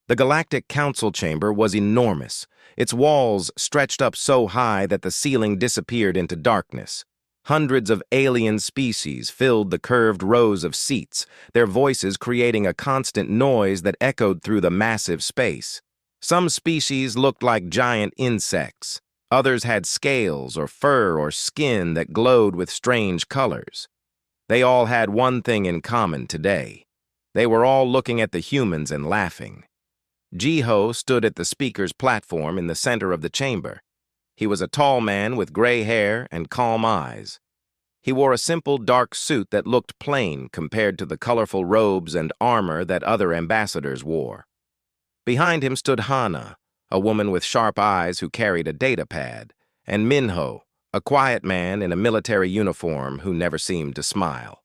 The Galactic Council chamber was enormous. Its walls stretched up so high that the ceiling disappeared into darkness. Hundreds of alien species filled the curved rows of seats, their voices creating a constant noise that echoed through the massive space. Some species looked like giant insects. Others had scales or fur or skin that glowed with strange colors. They all had one thing in common today. They were all looking at the humans and laughing. Jiho stood at the speaker's platform in the center of the chamber. He was a tall man with gray hair and calm eyes. He wore a simple dark suit that looked plain compared to the colorful robes and armor that other ambassadors wore. Behind him stood Hana, a woman with sharp eyes who carried a data pad, and Minho, a quiet man in a military uniform who never seemed to smile.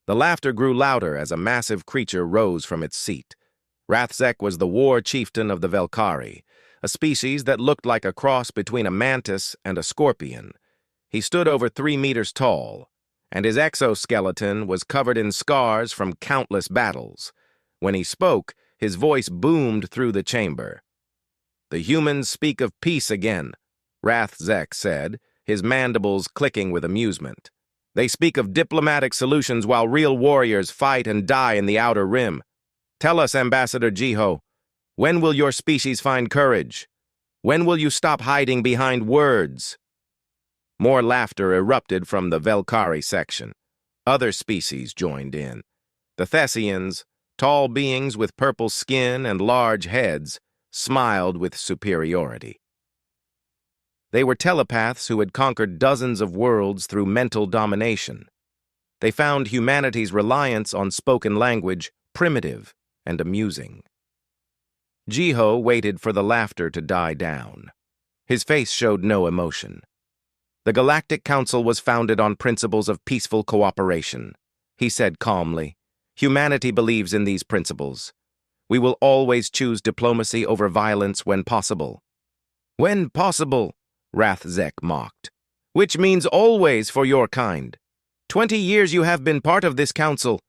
The laughter grew louder as a massive creature rose from its seat. Rathzek was the war chieftain of the Velkari, a species that looked like a cross between a mantis and a scorpion. He stood over 3 meters tall, and his exoskeleton was covered in scars from countless battles. When he spoke, his voice boomed through the chamber. "The humans speak of peace again," Rathzek said, his mandibles clicking with amusement. "They speak of diplomatic solutions while real warriors fight and die in the Outer Rim. Tell us, Ambassador Jiho, when will your species find courage? When will you stop hiding behind words?" More laughter erupted from the Velkari section. Other species joined in. The Thessians, tall beings with purple skin and large heads, smiled with superiority. They were telepaths who had conquered dozens of worlds through mental domination. They found humanity's reliance on spoken language primitive and amusing. Jiho waited for the laughter to die down. His face showed no emotion. The Galactic Council was founded on principles of peaceful cooperation. He said calmly, "Humanity believes in these principles. We will always choose diplomacy over violence when possible." "When possible," Rathzek mocked. "Which means always for your kind. 20 years you have been part of this council.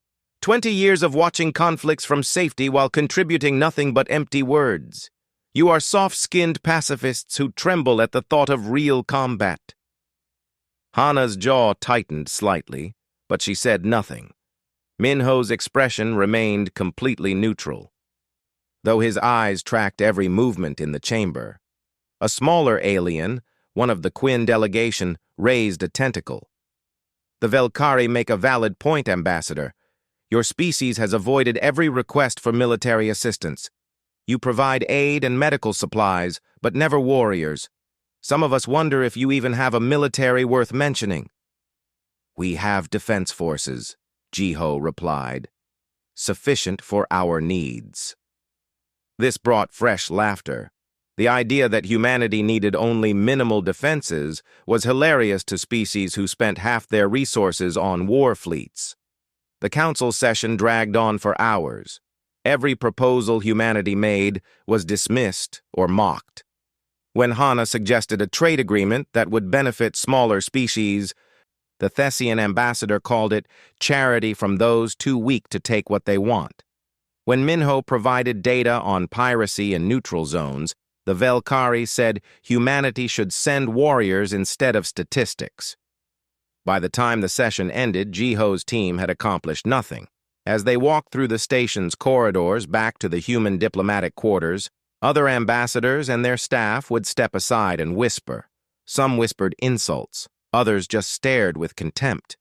20 years of watching conflicts from safety while contributing nothing but empty words. You are soft-skinned pacifists who tremble at the thought of real combat." Hana's jaw tightened slightly, but she said nothing. Minho's expression remained completely neutral, though his eyes tracked every movement in the chamber. A smaller alien, one of the Quinn delegation, raised a tentacle. "The Velkari make a valid point, Ambassador. Your species has avoided every request for military assistance. You provide aid and medical supplies, but never warriors. Some of us wonder if you even have a military worth mentioning." "We have defense forces," Jiho replied. "Sufficient for our needs." This brought fresh laughter. The idea that humanity needed only minimal defenses was hilarious to species who spent half their resources on war fleets. The council session dragged on for hours. Every proposal humanity made was dismissed or mocked. When Hana suggested a trade agreement that would benefit smaller species, the Thessian ambassador called it charity from those too weak to take what they want. When Minho provided data on piracy in neutral zones, the Velkari said humanity should send warriors instead of statistics. By the time the session ended, Jiho's team had accomplished nothing. As they walked through the station's corridors back to the human diplomatic quarters, other ambassadors and their staff would step aside and whisper. Some whispered insults, others just stared with contempt.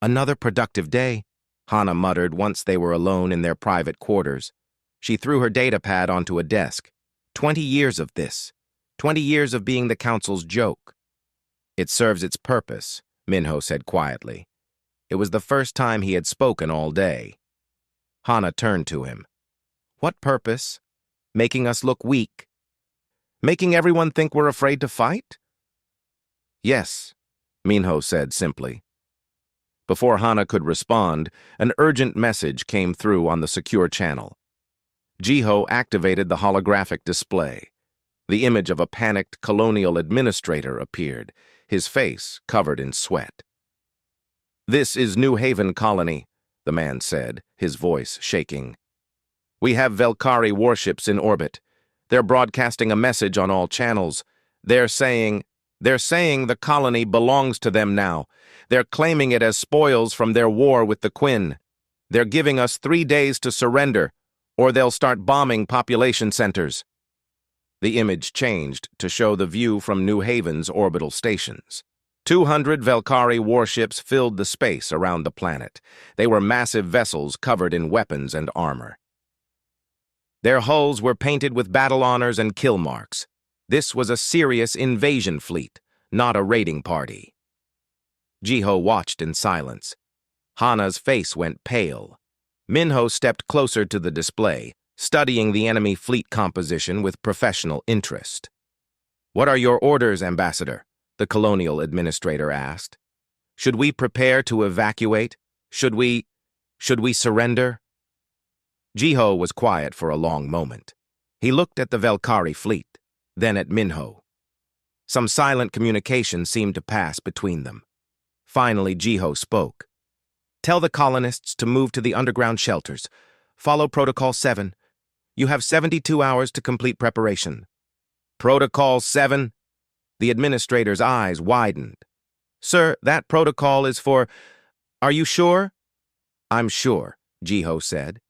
"Another productive day," Hana muttered once they were alone in their private quarters. She threw her data pad onto a desk. 20 years of this. 20 years of being the council's joke. "It serves its purpose," Minho said quietly. It was the first time he had spoken all day. Hana turned to him. "What purpose? Making us look weak? Making everyone think we're afraid to fight?" "Yes," Minho said simply. Before Hana could respond, an urgent message came through on the secure channel. Jiho activated the holographic display. The image of a panicked colonial administrator appeared, his face covered in sweat. "This is New Haven Colony," the man said, his voice shaking. We have Velkari warships in orbit. They're broadcasting a message on all channels. They're saying the colony belongs to them now. They're claiming it as spoils from their war with the Quinn. They're giving us 3 days to surrender, or they'll start bombing population centers." The image changed to show the view from New Haven's orbital stations. 200 Velkari warships filled the space around the planet. They were massive vessels covered in weapons and armor. Their hulls were painted with battle honors and kill marks. This was a serious invasion fleet, not a raiding party. Jiho watched in silence. Hana's face went pale. Minho stepped closer to the display, studying the enemy fleet composition with professional interest. "What are your orders, Ambassador?" the colonial administrator asked. "Should we prepare to evacuate? Should we surrender?" Jiho was quiet for a long moment. He looked at the Velkari fleet, then at Minho. Some silent communication seemed to pass between them. Finally, Jiho spoke. "Tell the colonists to move to the underground shelters. Follow Protocol 7. You have 72 hours to complete preparation." "Protocol 7? The administrator's eyes widened. "Sir, that protocol is for... Are you sure?" "I'm sure," Jiho said.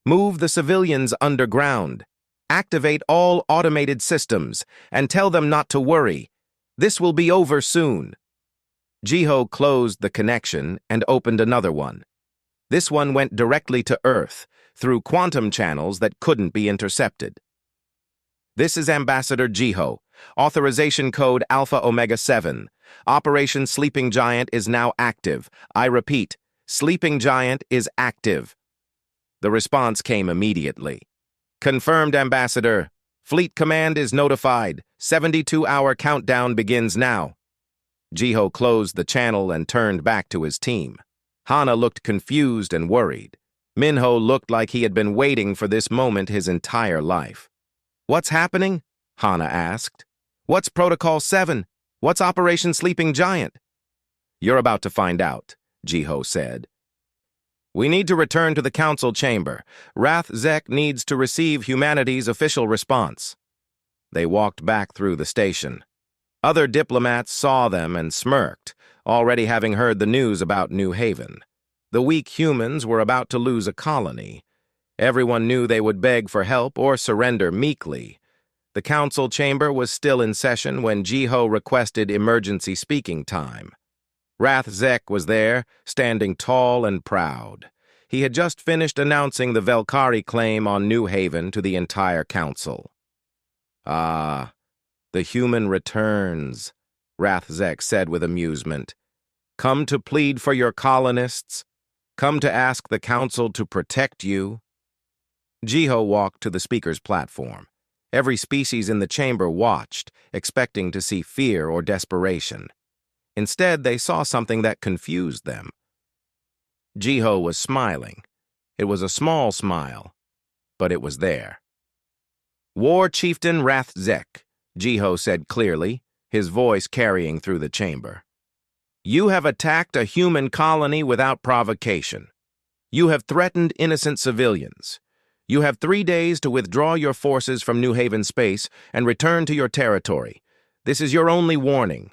"Move the civilians underground. Activate all automated systems, and tell them not to worry. This will be over soon." Jiho closed the connection and opened another one. This one went directly to Earth, through quantum channels that couldn't be intercepted. "This is Ambassador Jiho. Authorization code Alpha Omega 7. Operation Sleeping Giant is now active. I repeat, Sleeping Giant is active." The response came immediately. "Confirmed, Ambassador. Fleet Command is notified. 72-hour countdown begins now." Jiho closed the channel and turned back to his team. Hana looked confused and worried. Minho looked like he had been waiting for this moment his entire life. "What's happening?" Hana asked. "What's Protocol 7? What's Operation Sleeping Giant?" "You're about to find out," Jiho said. "We need to return to the council chamber. Rath-Zek needs to receive humanity's official response." They walked back through the station. Other diplomats saw them and smirked, already having heard the news about New Haven. The weak humans were about to lose a colony. Everyone knew they would beg for help or surrender meekly. The council chamber was still in session when Jiho requested emergency speaking time. Rath-Zek was there, standing tall and proud. He had just finished announcing the Velkari claim on New Haven to the entire council. "Ah, the human returns," Rath-Zek said with amusement. "Come to plead for your colonists. Come to ask the council to protect you." Jiho walked to the speaker's platform. Every species in the chamber watched, expecting to see fear or desperation. Instead, they saw something that confused them. Jiho was smiling. It was a small smile, but it was there. "War Chieftain Rath-Zek," Jiho said clearly, his voice carrying through the chamber. "You have attacked a human colony without provocation. You have threatened innocent civilians. You have 3 days to withdraw your forces from New Haven space and return to your territory. This is your only warning."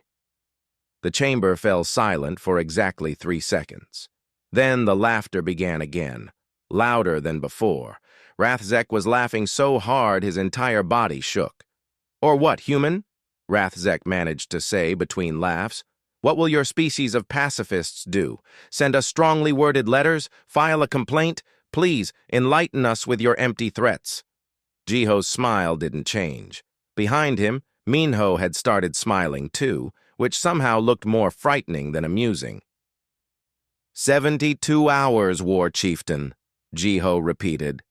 The chamber fell silent for exactly 3 seconds. Then the laughter began again, louder than before. Rath-Zek was laughing so hard his entire body shook. "Or what, human?" Rath-Zek managed to say between laughs. "What will your species of pacifists do? Send us strongly worded letters? File a complaint? Please, enlighten us with your empty threats." Jiho's smile didn't change. Behind him, Minho had started smiling too, which somehow looked more frightening than amusing. 72 hours, War Chieftain, Jiho repeated.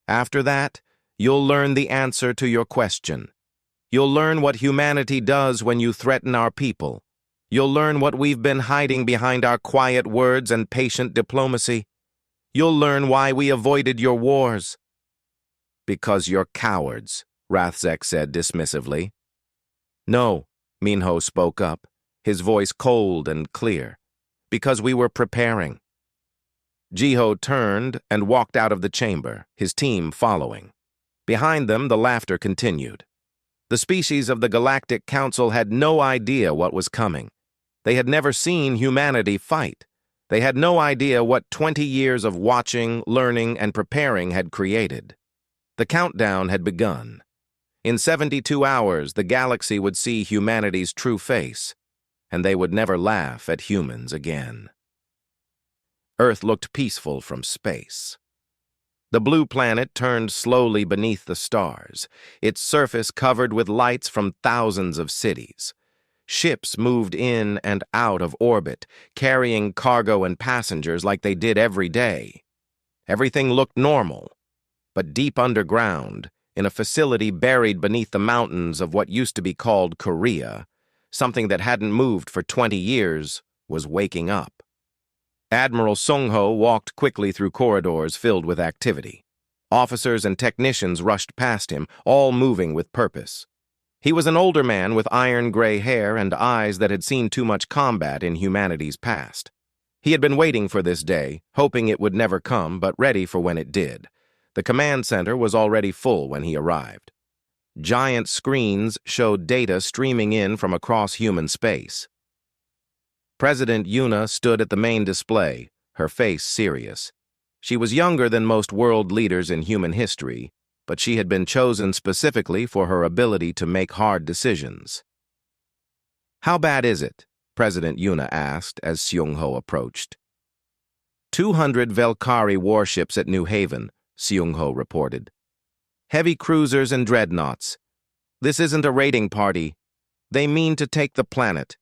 "After that, you'll learn the answer to your question. You'll learn what humanity does when you threaten our people. You'll learn what we've been hiding behind our quiet words and patient diplomacy. You'll learn why we avoided your wars." "Because you're cowards," Rath-Zek said dismissively. "No," Minho spoke up, his voice cold and clear. "Because we were preparing." Jiho turned and walked out of the chamber, his team following. Behind them, the laughter continued. The species of the Galactic Council had no idea what was coming. They had never seen humanity fight. They had no idea what 20 years of watching, learning, and preparing had created. The countdown had begun. In 72 hours, the galaxy would see humanity's true face, and they would never laugh at humans again. Earth looked peaceful from space. The blue planet turned slowly beneath the stars, its surface covered with lights from thousands of cities. Ships moved in and out of orbit, carrying cargo and passengers like they did every day. Everything looked normal, but deep underground, in a facility buried beneath the mountains of what used to be called Korea, something that hadn't moved for 20 years was waking up. Admiral Sung-ho walked quickly through corridors filled with activity. Officers and technicians rushed past him, all moving with purpose. He was an older man with iron-gray hair and eyes that had seen too much combat in humanity's past. He had been waiting for this day, hoping it would never come, but ready for when it did. The command center was already full when he arrived. Giant screens showed data streaming in from across human space. President Yuna stood at the main display, her face serious. She was younger than most world leaders in human history, but she had been chosen specifically for her ability to make hard decisions. "How bad is it?" President Yuna asked as Seung-ho approached. 200 Velkari warships at New Haven, Seung-ho reported. Heavy cruisers and dreadnoughts. This isn't a raiding party. They mean to take the planet.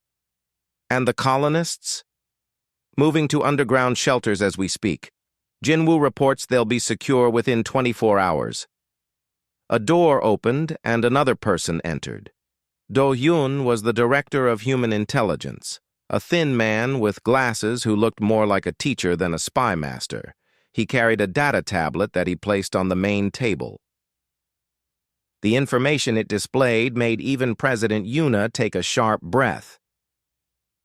And the colonists? Moving to underground shelters as we speak. Jinwoo reports they'll be secure within 24 hours. A door opened and another person entered. Do-hyun was the director of human intelligence, a thin man with glasses who looked more like a teacher than a spy master. He carried a data tablet that he placed on the main table. The information it displayed made even President Yuna take a sharp breath.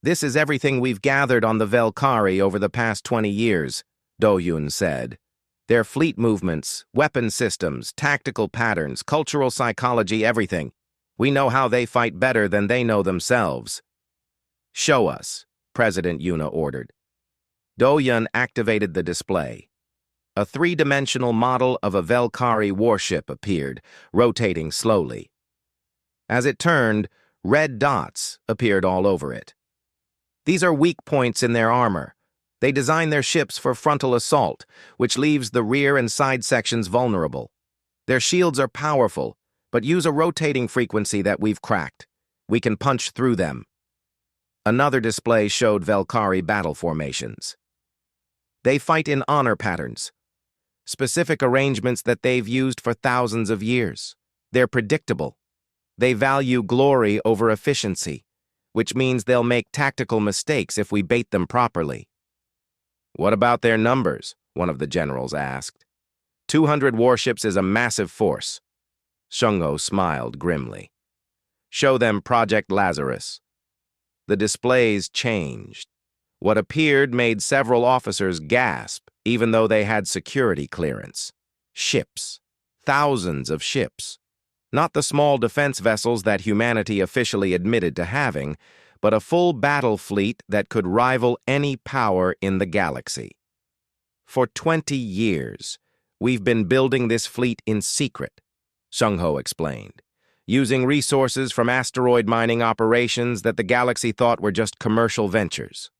"This is everything we've gathered on the Velkari over the past 20 years, Do-hyun said. Their fleet movements, weapon systems, tactical patterns, cultural psychology, everything. We know how they fight better than they know themselves." "Show us," President Yuna ordered. Do-hyun activated the display. A three-dimensional model of a Velkari warship appeared, rotating slowly. As it turned, red dots appeared all over it. "These are weak points in their armor. They design their ships for frontal assault, which leaves the rear and side sections vulnerable. Their shields are powerful, but use a rotating frequency that we've cracked. We can punch through them." Another display showed Velkari battle formations. They fight in honor patterns, specific arrangements that they've used for thousands of years. They're predictable. They value glory over efficiency, which means they'll make tactical mistakes if we bait them properly. "What about their numbers?" one of the generals asked. 200 warships is a massive force. Sung-ho smiled grimly. "Show them Project Lazarus." The displays changed. What appeared made several officers gasp, even though they had security clearance. Ships. Thousands of ships. Not the small defense vessels that humanity officially admitted to having, but a full battle fleet that could rival any power in the galaxy. "For 20 years, we've been building this fleet in secret," Sung-ho explained, "using resources from asteroid mining operations that the galaxy thought were just commercial ventures.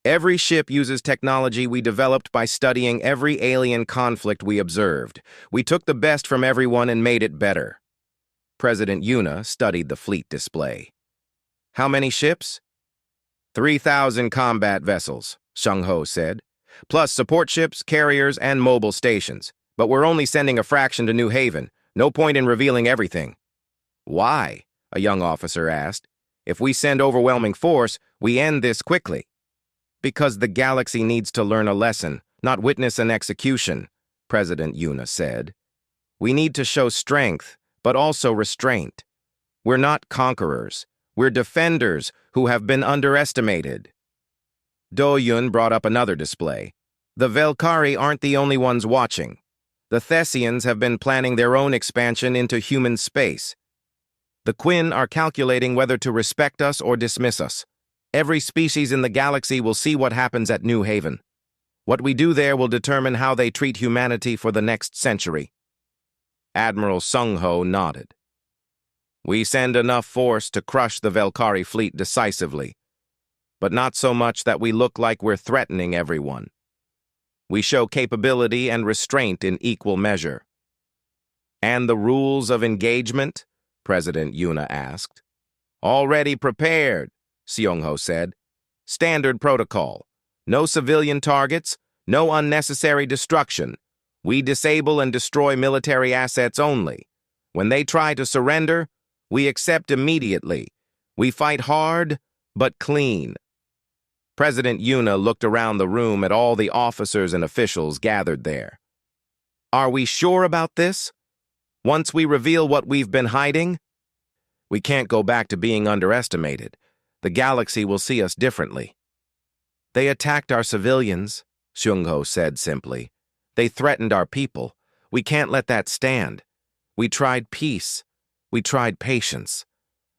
Every ship uses technology we developed by studying every alien conflict we observed. We took the best from everyone and made it better." President Yuna studied the fleet display. "How many ships?" 3,000 combat vessels, Sung-ho said, "plus support ships, carriers, and mobile stations. But we're only sending a fraction to New Haven. No point in revealing everything." "Why?" a young officer asked. "If we send overwhelming force, we end this quickly." "Because the galaxy needs to learn a lesson, not witness an execution," President Yuna said. "We need to show strength, but also restraint. We're not conquerors. We're defenders who have been underestimated." Do-hyun brought up another display. The Velkari aren't the only ones watching. The Thessians have been planning their own expansion into human space. The Quinn are calculating whether to respect us or dismiss us. Every species in the galaxy will see what happens at New Haven. What we do there will determine how they treat humanity for the next century. Admiral Sung Ho nodded. We send enough force to crush the Velkari fleet decisively, but not so much that we look like we're threatening everyone. We show capability and restraint in equal measure. And the rules of engagement? President Yuna asked. Already prepared, Seong-ho said. Standard protocol. No civilian targets, no unnecessary destruction. We disable and destroy military assets only. When they try to surrender, we accept immediately. We fight hard, but clean. President Yuna looked around the room at all the officers and officials gathered there. Are we sure about this? Once we reveal what we've been hiding, we can't go back to being underestimated. The galaxy will see us differently. They attacked our civilians, Seong-ho said simply. They threatened our people. We can't let that stand. We tried peace. We tried patience.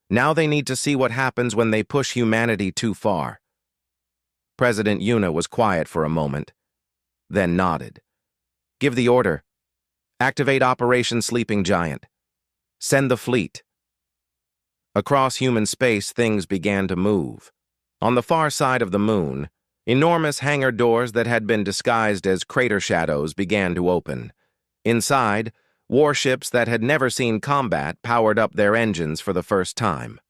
Now they need to see what happens when they push humanity too far. President Yuna was quiet for a moment, then nodded. Give the order. Activate Operation Sleeping Giant. Send the fleet. Across human space, things began to move. On the far side of the moon, enormous hangar doors that had been disguised as crater shadows began to open. Inside, warships that had never seen combat powered up their engines for the first time.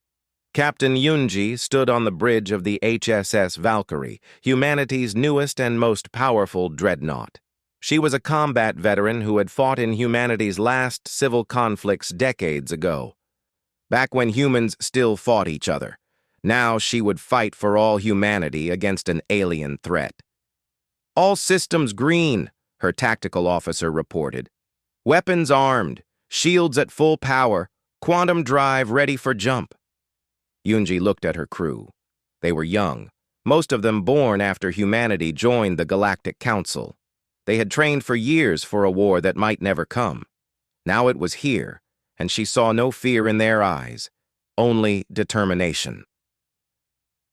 Captain Yoonji stood on the bridge of the HSS Valkyrie, humanity's newest and most powerful dreadnought. She was a combat veteran who had fought in humanity's last civil conflicts decades ago. Back when humans still fought each other. Now she would fight for all humanity against an alien threat. All systems green, her tactical officer reported. Weapons armed, shields at full power, quantum drive ready for jump. Yoonji looked at her crew. They were young, most of them born after humanity joined the Galactic Council. They had trained for years for a war that might never come. Now it was here, and she saw no fear in their eyes, only determination.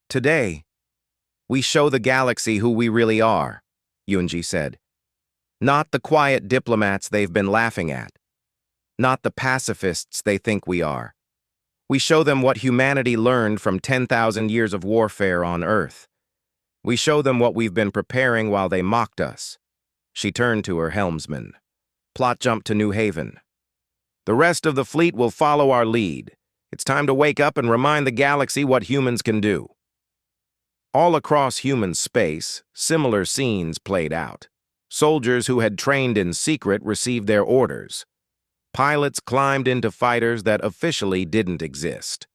Today, we show the galaxy who we really are, Yoonji said. Not the quiet diplomats they've been laughing at. Not the pacifists they think we are. We show them what humanity learned from 10,000 years of warfare on Earth. We show them what we've been preparing while they mocked us. She turned to her helmsman. Plot jump to New Haven. The rest of the fleet will follow our lead. It's time to wake up and remind the galaxy what humans can do. All across human space, similar scenes played out. Soldiers who had trained in secret received their orders. Pilots climbed into fighters that officially didn't exist.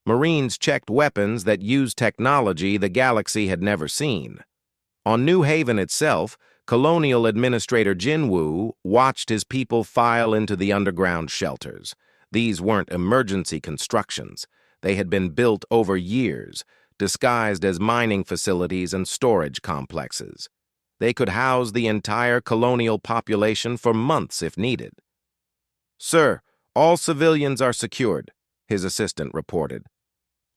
Marines checked weapons that used technology the galaxy had never seen. On New Haven itself, Colonial Administrator Jinwoo watched his people file into the underground shelters. These weren't emergency constructions. They had been built over years, disguised as mining facilities and storage complexes. They could house the entire colonial population for months if needed. Sir, all civilians are secured, his assistant reported.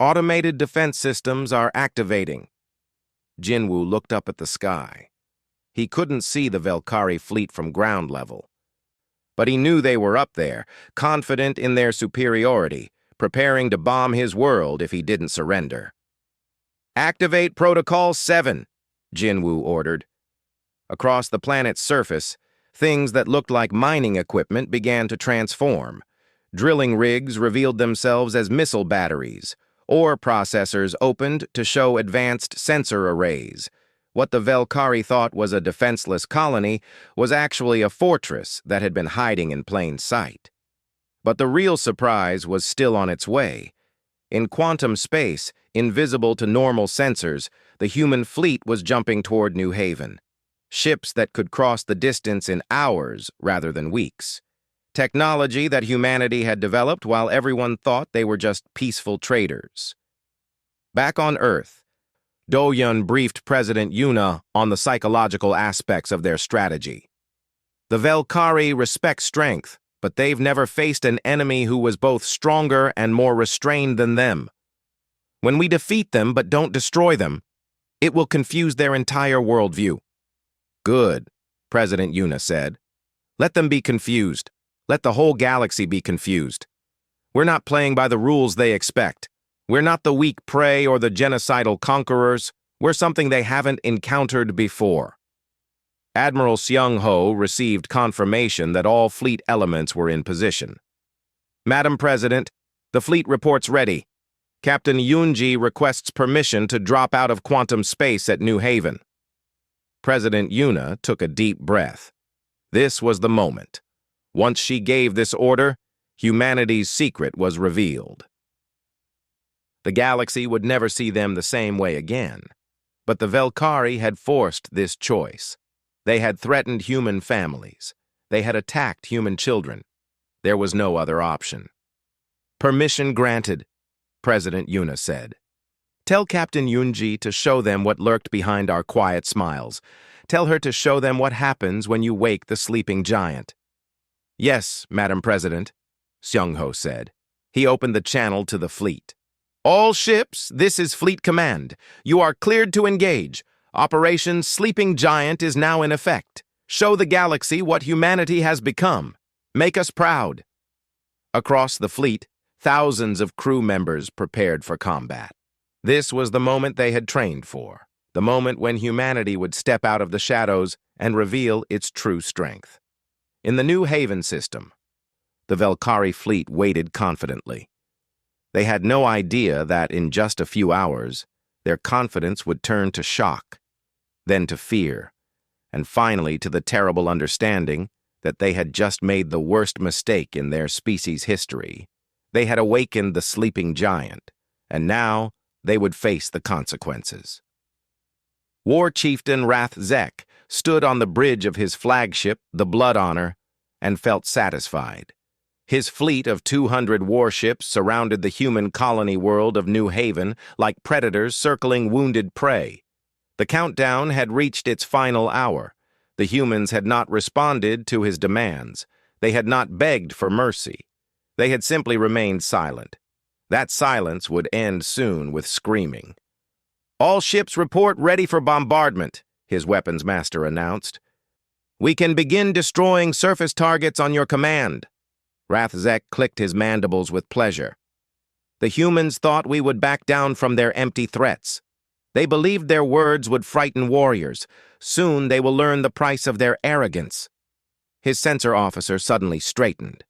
Automated defense systems are activating. Jinwoo looked up at the sky. He couldn't see the Velkari fleet from ground level. But he knew they were up there, confident in their superiority, preparing to bomb his world if he didn't surrender. Activate Protocol 7, Jinwoo ordered. Across the planet's surface, things that looked like mining equipment began to transform. Drilling rigs revealed themselves as missile batteries. Ore processors opened to show advanced sensor arrays. What the Velkari thought was a defenseless colony was actually a fortress that had been hiding in plain sight. But the real surprise was still on its way. In quantum space, invisible to normal sensors, the human fleet was jumping toward New Haven. Ships that could cross the distance in hours rather than weeks. Technology that humanity had developed while everyone thought they were just peaceful traders. Back on Earth, Do-Yun briefed President Yuna on the psychological aspects of their strategy. The Velkari respect strength, but they've never faced an enemy who was both stronger and more restrained than them. When we defeat them but don't destroy them, it will confuse their entire worldview. Good, President Yuna said. Let them be confused. Let the whole galaxy be confused. We're not playing by the rules they expect. We're not the weak prey or the genocidal conquerors. We're something they haven't encountered before. Admiral Seung-ho received confirmation that all fleet elements were in position. Madam President, the fleet reports ready. Captain Yoonji requests permission to drop out of quantum space at New Haven. President Yuna took a deep breath. This was the moment. Once she gave this order, humanity's secret was revealed. The galaxy would never see them the same way again. But the Velkari had forced this choice. They had threatened human families. They had attacked human children. There was no other option. Permission granted, President Yuna said. Tell Captain Yoonji to show them what lurked behind our quiet smiles. Tell her to show them what happens when you wake the sleeping giant. Yes, Madam President, Seung-ho said. He opened the channel to the fleet. All ships, this is Fleet Command. You are cleared to engage. Operation Sleeping Giant is now in effect. Show the galaxy what humanity has become. Make us proud. Across the fleet, thousands of crew members prepared for combat. This was the moment they had trained for, the moment when humanity would step out of the shadows and reveal its true strength. In the New Haven system, the Velkari fleet waited confidently. They had no idea that in just a few hours, their confidence would turn to shock, then to fear, and finally to the terrible understanding that they had just made the worst mistake in their species' history. They had awakened the sleeping giant, and now they would face the consequences. War Chieftain Rath Zek stood on the bridge of his flagship, the Blood Honor, and felt satisfied. His fleet of 200 warships surrounded the human colony world of New Haven like predators circling wounded prey. The countdown had reached its final hour. The humans had not responded to his demands. They had not begged for mercy. They had simply remained silent. That silence would end soon with screaming. All ships report ready for bombardment, his weapons master announced. We can begin destroying surface targets on your command. Rathzek clicked his mandibles with pleasure. The humans thought we would back down from their empty threats. They believed their words would frighten warriors. Soon they will learn the price of their arrogance. His sensor officer suddenly straightened.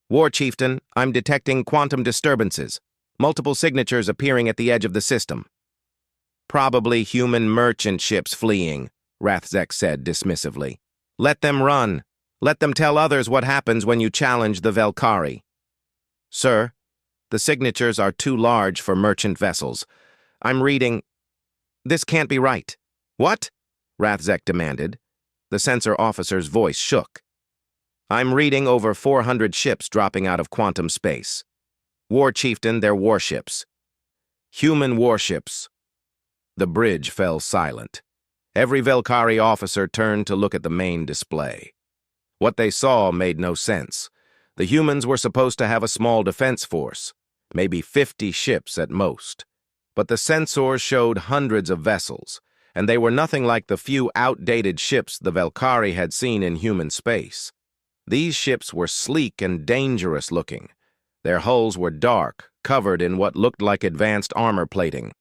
War Chieftain, I'm detecting quantum disturbances. Multiple signatures appearing at the edge of the system. Probably human merchant ships fleeing, Rathzek said dismissively. Let them run. Let them tell others what happens when you challenge the Velkari. Sir, the signatures are too large for merchant vessels. I'm reading... This can't be right. What? Rathzek demanded. The sensor officer's voice shook. I'm reading over 400 ships dropping out of quantum space. War Chieftain, they're warships. Human warships. The bridge fell silent. Every Velkari officer turned to look at the main display. What they saw made no sense. The humans were supposed to have a small defense force, maybe 50 ships at most. But the sensors showed hundreds of vessels, and they were nothing like the few outdated ships the Velkari had seen in human space. These ships were sleek and dangerous looking. Their hulls were dark, covered in what looked like advanced armor plating.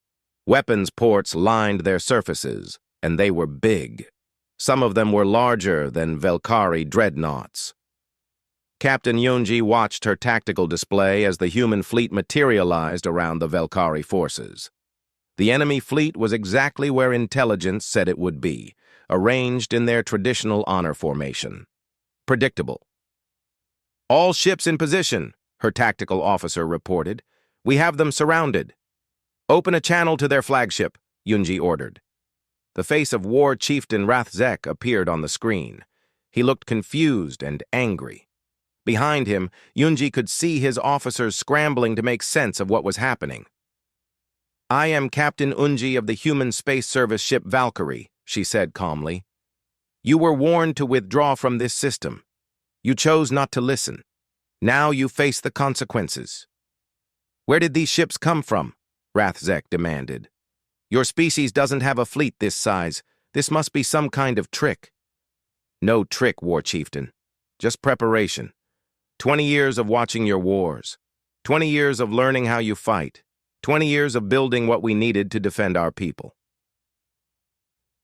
Weapons ports lined their surfaces, and they were big. Some of them were larger than Velkari dreadnoughts. Captain Yoonji watched her tactical display as the human fleet materialized around the Velkari forces. The enemy fleet was exactly where intelligence said it would be, arranged in their traditional honor formation. Predictable. All ships in position, her tactical officer reported. We have them surrounded. Open a channel to their flagship, Yoonji ordered. The face of War Chieftain Rathzek appeared on the screen. He looked confused and angry. Behind him, Yoonji could see his officers scrambling to make sense of what was happening. I am Captain Unji of the human space service ship Valkyrie, she said calmly. You were warned to withdraw from this system. You chose not to listen. Now you face the consequences. Where did these ships come from? Rathzek demanded. Your species doesn't have a fleet this size. This must be some kind of trick. No trick, War Chieftain. Just preparation. 20 years of watching your wars. 20 years of learning how you fight. 20 years of building what we needed to defend our people.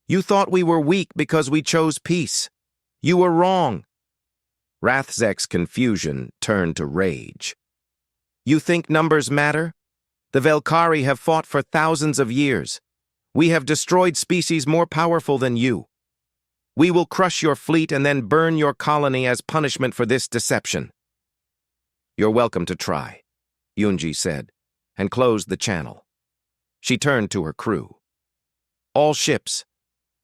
You thought we were weak because we chose peace. You were wrong. Rathzek's confusion turned to rage. You think numbers matter? The Velkari have fought for thousands of years. We have destroyed species more powerful than you. We will crush your fleet and then burn your colony as punishment for this deception. You're welcome to try, Yunji said, and closed the channel. She turned to her crew. All ships,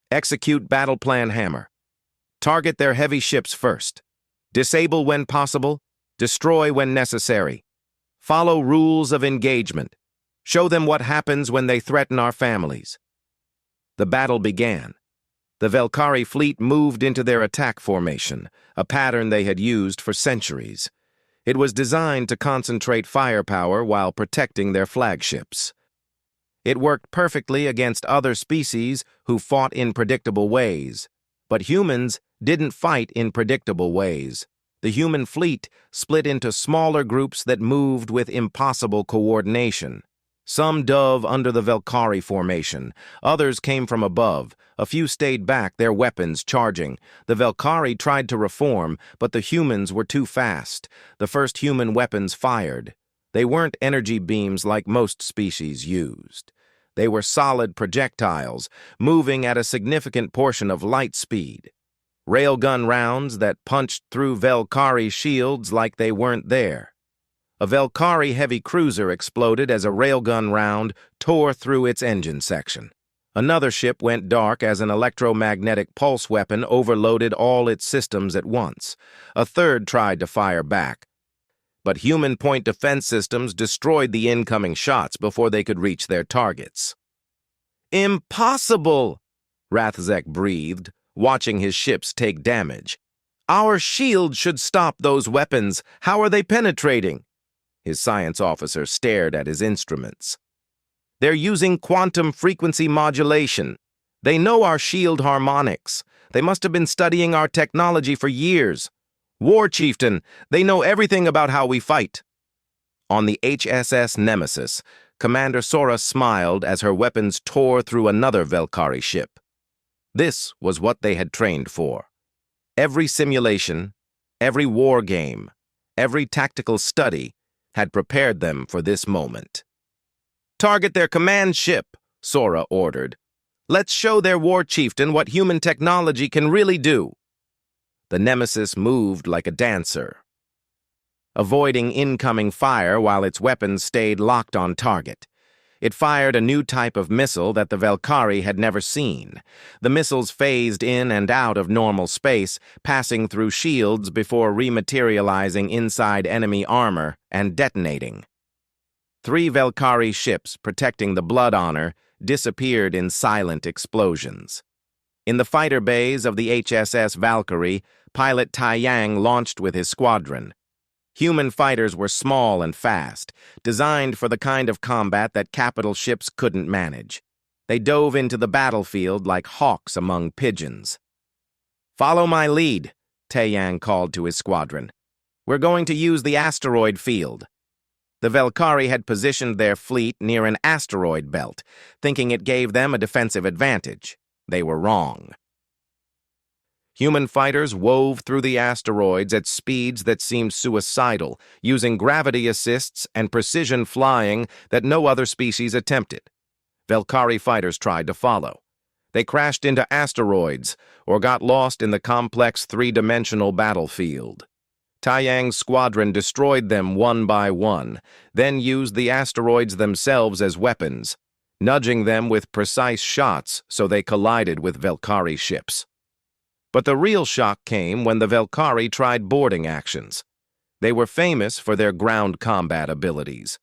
execute Battle Plan Hammer. Target their heavy ships first. Disable when possible, destroy when necessary. Follow rules of engagement. Show them what happens when they threaten our families. The battle began. The Velkari fleet moved into their attack formation, a pattern they had used for centuries. It was designed to concentrate firepower while protecting their flagships. It worked perfectly against other species who fought in predictable ways. But humans didn't fight in predictable ways. The human fleet split into smaller groups that moved with impossible coordination. Some dove under the Velkari formation. Others came from above. A few stayed back, their weapons charging. The Velkari tried to reform, but the humans were too fast. The first human weapons fired. They weren't energy beams like most species used. They were solid projectiles, moving at a significant portion of light speed. Railgun rounds that punched through Velkari shields like they weren't there. A Velkari heavy cruiser exploded as a railgun round tore through its engine section. Another ship went dark as an electromagnetic pulse weapon overloaded all its systems at once. A third tried to fire back, but human point defense systems destroyed the incoming shots before they could reach their targets. Impossible! Rathzek breathed, watching his ships take damage. Our shield should stop those weapons. How are they penetrating? His science officer stared at his instruments. They're using quantum frequency modulation. They know our shield harmonics. They must have been studying our technology for years. War Chieftain, they know everything about how we fight. On the HSS Nemesis, Commander Sora smiled as her weapons tore through another Velkari ship. This was what they had trained for. Every simulation, every war game, every tactical study had prepared them for this moment. Target their command ship, Sora ordered. Let's show their war chieftain what human technology can really do. The Nemesis moved like a dancer, avoiding incoming fire while its weapons stayed locked on target. It fired a new type of missile that the Velkari had never seen. The missiles phased in and out of normal space, passing through shields before rematerializing inside enemy armor and detonating. 3 Velkari ships protecting the Blood Honor disappeared in silent explosions. In the fighter bays of the HSS Valkyrie, pilot Tai Yang launched with his squadron. Human fighters were small and fast, designed for the kind of combat that capital ships couldn't manage. They dove into the battlefield like hawks among pigeons. Follow my lead, Tai Yang called to his squadron. We're going to use the asteroid field. The Velkari had positioned their fleet near an asteroid belt, thinking it gave them a defensive advantage. They were wrong. Human fighters wove through the asteroids at speeds that seemed suicidal, using gravity assists and precision flying that no other species attempted. Velkari fighters tried to follow. They crashed into asteroids or got lost in the complex three-dimensional battlefield. Tai Yang's squadron destroyed them one by one, then used the asteroids themselves as weapons, nudging them with precise shots so they collided with Velkari ships. But the real shock came when the Velkari tried boarding actions. They were famous for their ground combat abilities.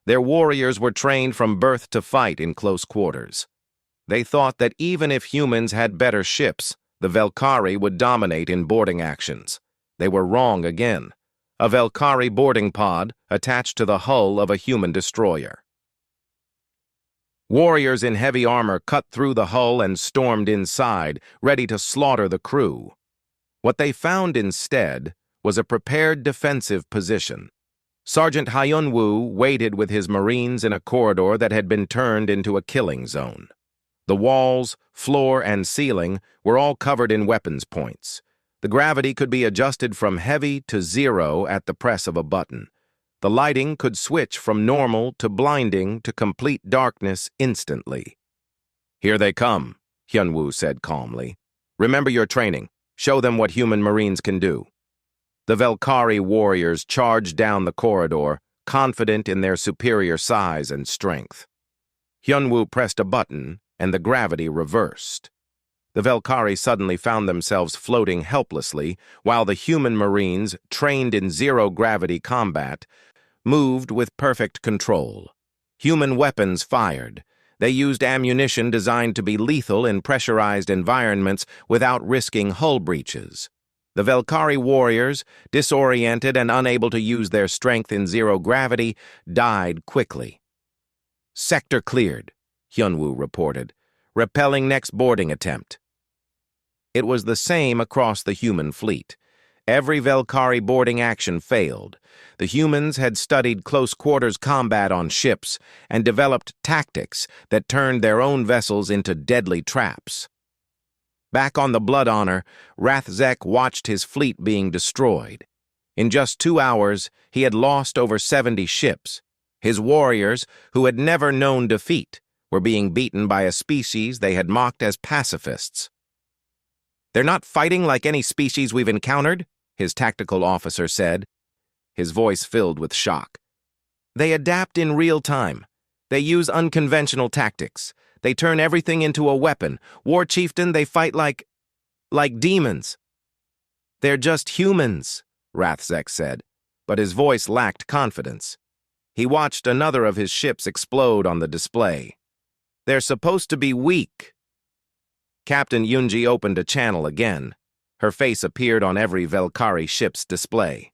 Their warriors were trained from birth to fight in close quarters. They thought that even if humans had better ships, the Velkari would dominate in boarding actions. They were wrong again. A Velkari boarding pod attached to the hull of a human destroyer. Warriors in heavy armor cut through the hull and stormed inside, ready to slaughter the crew. What they found instead was a prepared defensive position. Sergeant Hyunwoo waited with his Marines in a corridor that had been turned into a killing zone. The walls, floor, and ceiling were all covered in weapons points. The gravity could be adjusted from heavy to 0 at the press of a button. The lighting could switch from normal to blinding to complete darkness instantly. "Here they come," Hyunwoo said calmly. "Remember your training. Show them what human Marines can do." The Velkari warriors charged down the corridor, confident in their superior size and strength. Hyunwoo pressed a button, and the gravity reversed. The Velkari suddenly found themselves floating helplessly, while the human Marines, trained in zero-gravity combat, moved with perfect control. Human weapons fired. They used ammunition designed to be lethal in pressurized environments without risking hull breaches. The Velkari warriors, disoriented and unable to use their strength in zero gravity, died quickly. "Sector cleared," Hyunwoo reported. "Repelling next boarding attempt." It was the same across the human fleet. Every Velkari boarding action failed. The humans had studied close-quarters combat on ships and developed tactics that turned their own vessels into deadly traps. Back on the Blood Honor, Rathzek watched his fleet being destroyed. In just 2 hours, he had lost over 70 ships. His warriors, who had never known defeat, were being beaten by a species they had mocked as pacifists. "They're not fighting like any species we've encountered," his tactical officer said, his voice filled with shock. "They adapt in real time. They use unconventional tactics. They turn everything into a weapon. War Chieftain, they fight like demons." "They're just humans," Rathzek said, but his voice lacked confidence. He watched another of his ships explode on the display. "They're supposed to be weak." Captain Yunji opened a channel again. Her face appeared on every Velkari ship's display.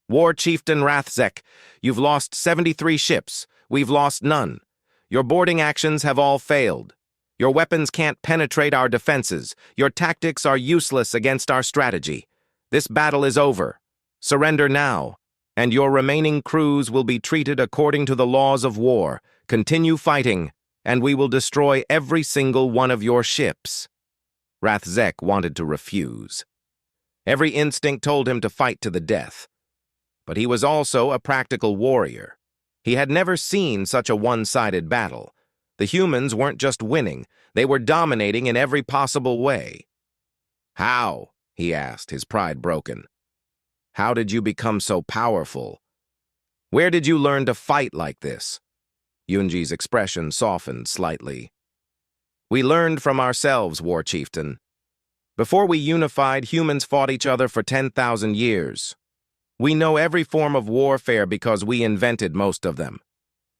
"War Chieftain Rathzek, you've lost 73 ships. We've lost none. Your boarding actions have all failed. Your weapons can't penetrate our defenses. Your tactics are useless against our strategy. This battle is over. Surrender now, and your remaining crews will be treated according to the laws of war. Continue fighting, and we will destroy every single one of your ships." Rathzek wanted to refuse. Every instinct told him to fight to the death. But he was also a practical warrior. He had never seen such a one-sided battle. The humans weren't just winning, they were dominating in every possible way. "How?" he asked, his pride broken. "How did you become so powerful? Where did you learn to fight like this?" Yunji's expression softened slightly. "We learned from ourselves, War Chieftain. Before we unified, humans fought each other for 10,000 years. We know every form of warfare because we invented most of them.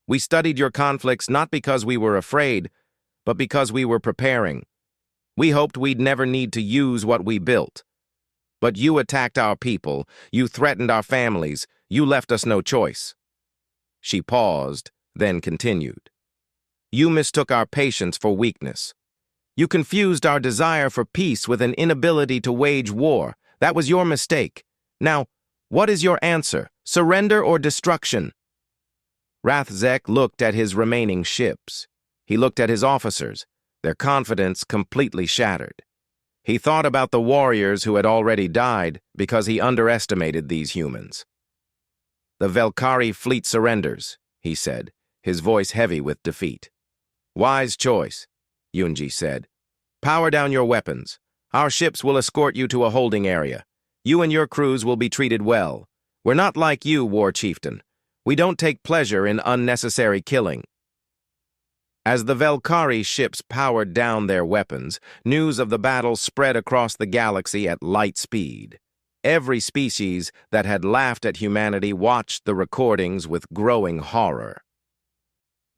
We studied your conflicts not because we were afraid, but because we were preparing. We hoped we'd never need to use what we built. But you attacked our people, you threatened our families, you left us no choice." She paused, then continued. "You mistook our patience for weakness. You confused our desire for peace with an inability to wage war. That was your mistake. Now, what is your answer? Surrender or destruction?" Rathzek looked at his remaining ships. He looked at his officers, their confidence completely shattered. He thought about the warriors who had already died because he underestimated these humans. "The Velkari fleet surrenders," he said, his voice heavy with defeat. "Wise choice," Yunji said. "Power down your weapons. Our ships will escort you to a holding area. You and your crews will be treated well. We're not like you, War Chieftain. We don't take pleasure in unnecessary killing." As the Velkari ships powered down their weapons, news of the battle spread across the galaxy at light speed. Every species that had laughed at humanity watched the recordings with growing horror.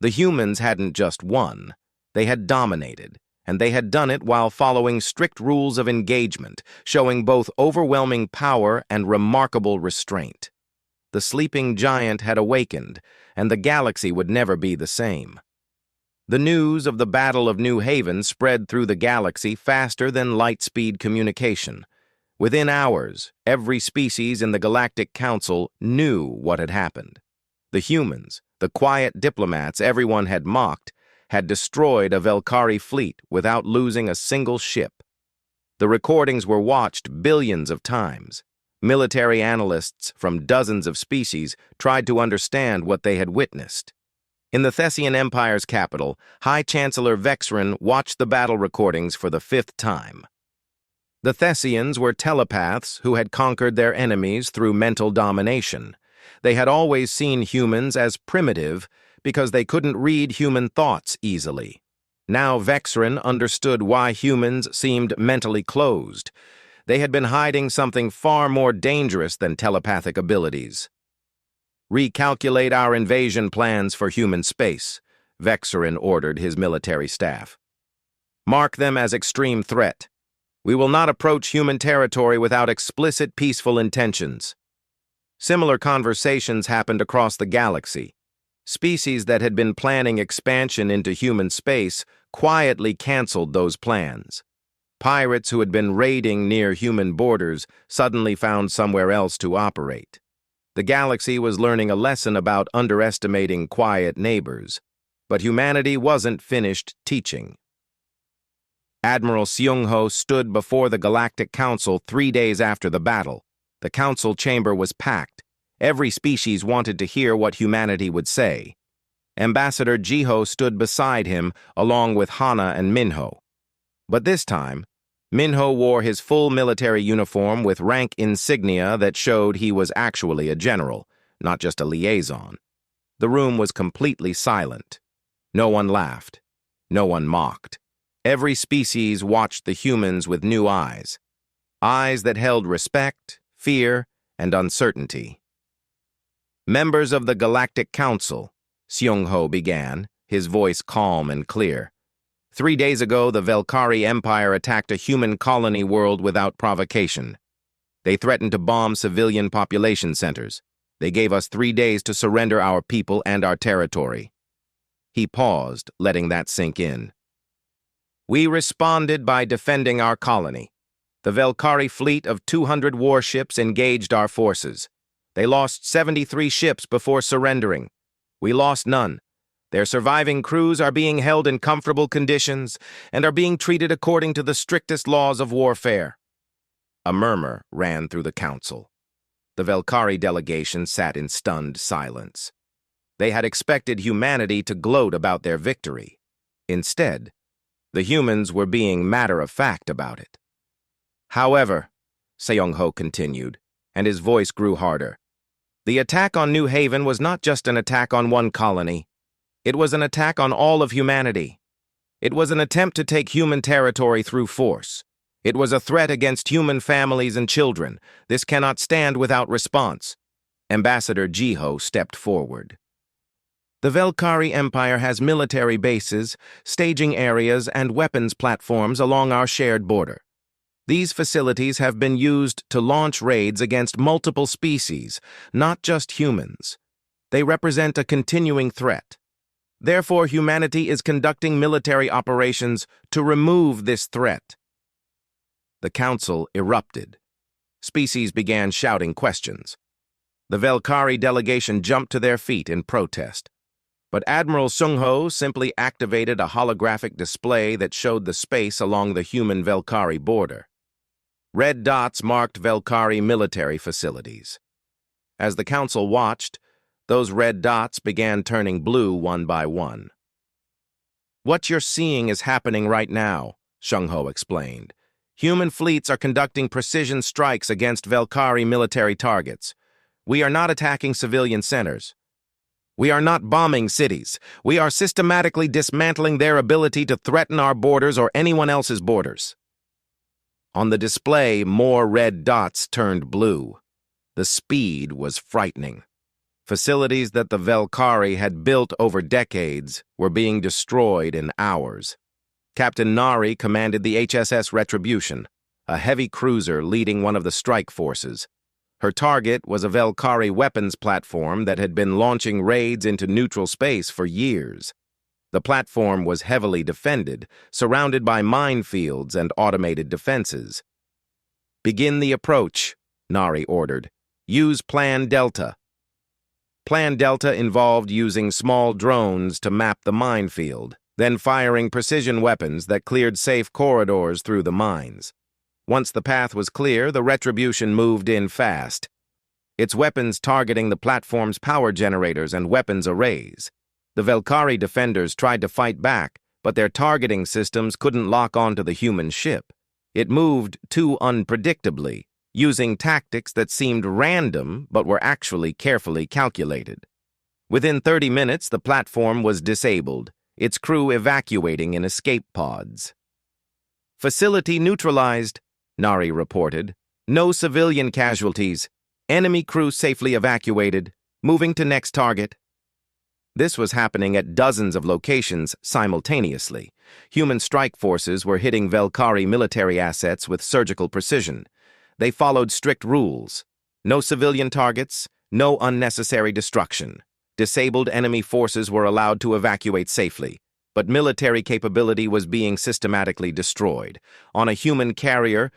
The humans hadn't just won, they had dominated, and they had done it while following strict rules of engagement, showing both overwhelming power and remarkable restraint. The sleeping giant had awakened, and the galaxy would never be the same. The news of the Battle of New Haven spread through the galaxy faster than light-speed communication. Within hours, every species in the Galactic Council knew what had happened. The humans, the quiet diplomats everyone had mocked, had destroyed a Velkari fleet without losing a single ship. The recordings were watched billions of times. Military analysts from dozens of species tried to understand what they had witnessed. In the Thessian Empire's capital, High Chancellor Vexrin watched the battle recordings for the 5th time. The Thessians were telepaths who had conquered their enemies through mental domination. They had always seen humans as primitive because they couldn't read human thoughts easily. Now Vexrin understood why humans seemed mentally closed. They had been hiding something far more dangerous than telepathic abilities. "Recalculate our invasion plans for human space," Vexrin ordered his military staff. "Mark them as extreme threat. We will not approach human territory without explicit peaceful intentions." Similar conversations happened across the galaxy. Species that had been planning expansion into human space quietly canceled those plans. Pirates who had been raiding near human borders suddenly found somewhere else to operate. The galaxy was learning a lesson about underestimating quiet neighbors, but humanity wasn't finished teaching. Admiral Seung-ho stood before the Galactic Council 3 days after the battle. The council chamber was packed. Every species wanted to hear what humanity would say. Ambassador Jiho stood beside him, along with Hana and Minho. But this time, Minho wore his full military uniform with rank insignia that showed he was actually a general, not just a liaison. The room was completely silent. No one laughed. No one mocked. Every species watched the humans with new eyes. Eyes that held respect, fear, and uncertainty. "Members of the Galactic Council," Seung-ho began, his voice calm and clear. "3 days ago, the Velkari Empire attacked a human colony world without provocation. They threatened to bomb civilian population centers. They gave us 3 days to surrender our people and our territory." He paused, letting that sink in. "We responded by defending our colony. The Velkari fleet of 200 warships engaged our forces. They lost 73 ships before surrendering. We lost none. Their surviving crews are being held in comfortable conditions and are being treated according to the strictest laws of warfare." A murmur ran through the council. The Velkari delegation sat in stunned silence. They had expected humanity to gloat about their victory. Instead, the humans were being matter-of-fact about it. "However," Seung-ho continued, and his voice grew harder, "the attack on New Haven was not just an attack on one colony. It was an attack on all of humanity. It was an attempt to take human territory through force. It was a threat against human families and children. This cannot stand without response." Ambassador Jiho stepped forward. "The Velkari Empire has military bases, staging areas, and weapons platforms along our shared border. These facilities have been used to launch raids against multiple species, not just humans. They represent a continuing threat. Therefore, humanity is conducting military operations to remove this threat." The council erupted. Species began shouting questions. The Velkari delegation jumped to their feet in protest. But Admiral Seung-ho simply activated a holographic display that showed the space along the human Velkari border. Red dots marked Velkari military facilities. As the council watched, those red dots began turning blue one by one. "What you're seeing is happening right now," Seung-ho explained. "Human fleets are conducting precision strikes against Velkari military targets. We are not attacking civilian centers. We are not bombing cities. We are systematically dismantling their ability to threaten our borders or anyone else's borders." On the display, more red dots turned blue. The speed was frightening. Facilities that the Velkari had built over decades were being destroyed in hours. Captain Nari commanded the HSS Retribution, a heavy cruiser leading one of the strike forces. Her target was a Velkari weapons platform that had been launching raids into neutral space for years. The platform was heavily defended, surrounded by minefields and automated defenses. "Begin the approach," Nari ordered. "Use Plan Delta." Plan Delta involved using small drones to map the minefield, then firing precision weapons that cleared safe corridors through the mines. Once the path was clear, the Retribution moved in fast, its weapons targeting the platform's power generators and weapons arrays. The Velkari defenders tried to fight back, but their targeting systems couldn't lock onto the human ship. It moved too unpredictably, using tactics that seemed random but were actually carefully calculated. Within 30 minutes, the platform was disabled, its crew evacuating in escape pods. "Facility neutralized," Nari reported. "No civilian casualties. Enemy crew safely evacuated. Moving to next target." This was happening at dozens of locations simultaneously. Human strike forces were hitting Velkari military assets with surgical precision. They followed strict rules. No civilian targets, no unnecessary destruction. Disabled enemy forces were allowed to evacuate safely, but military capability was being systematically destroyed. On a human carrier,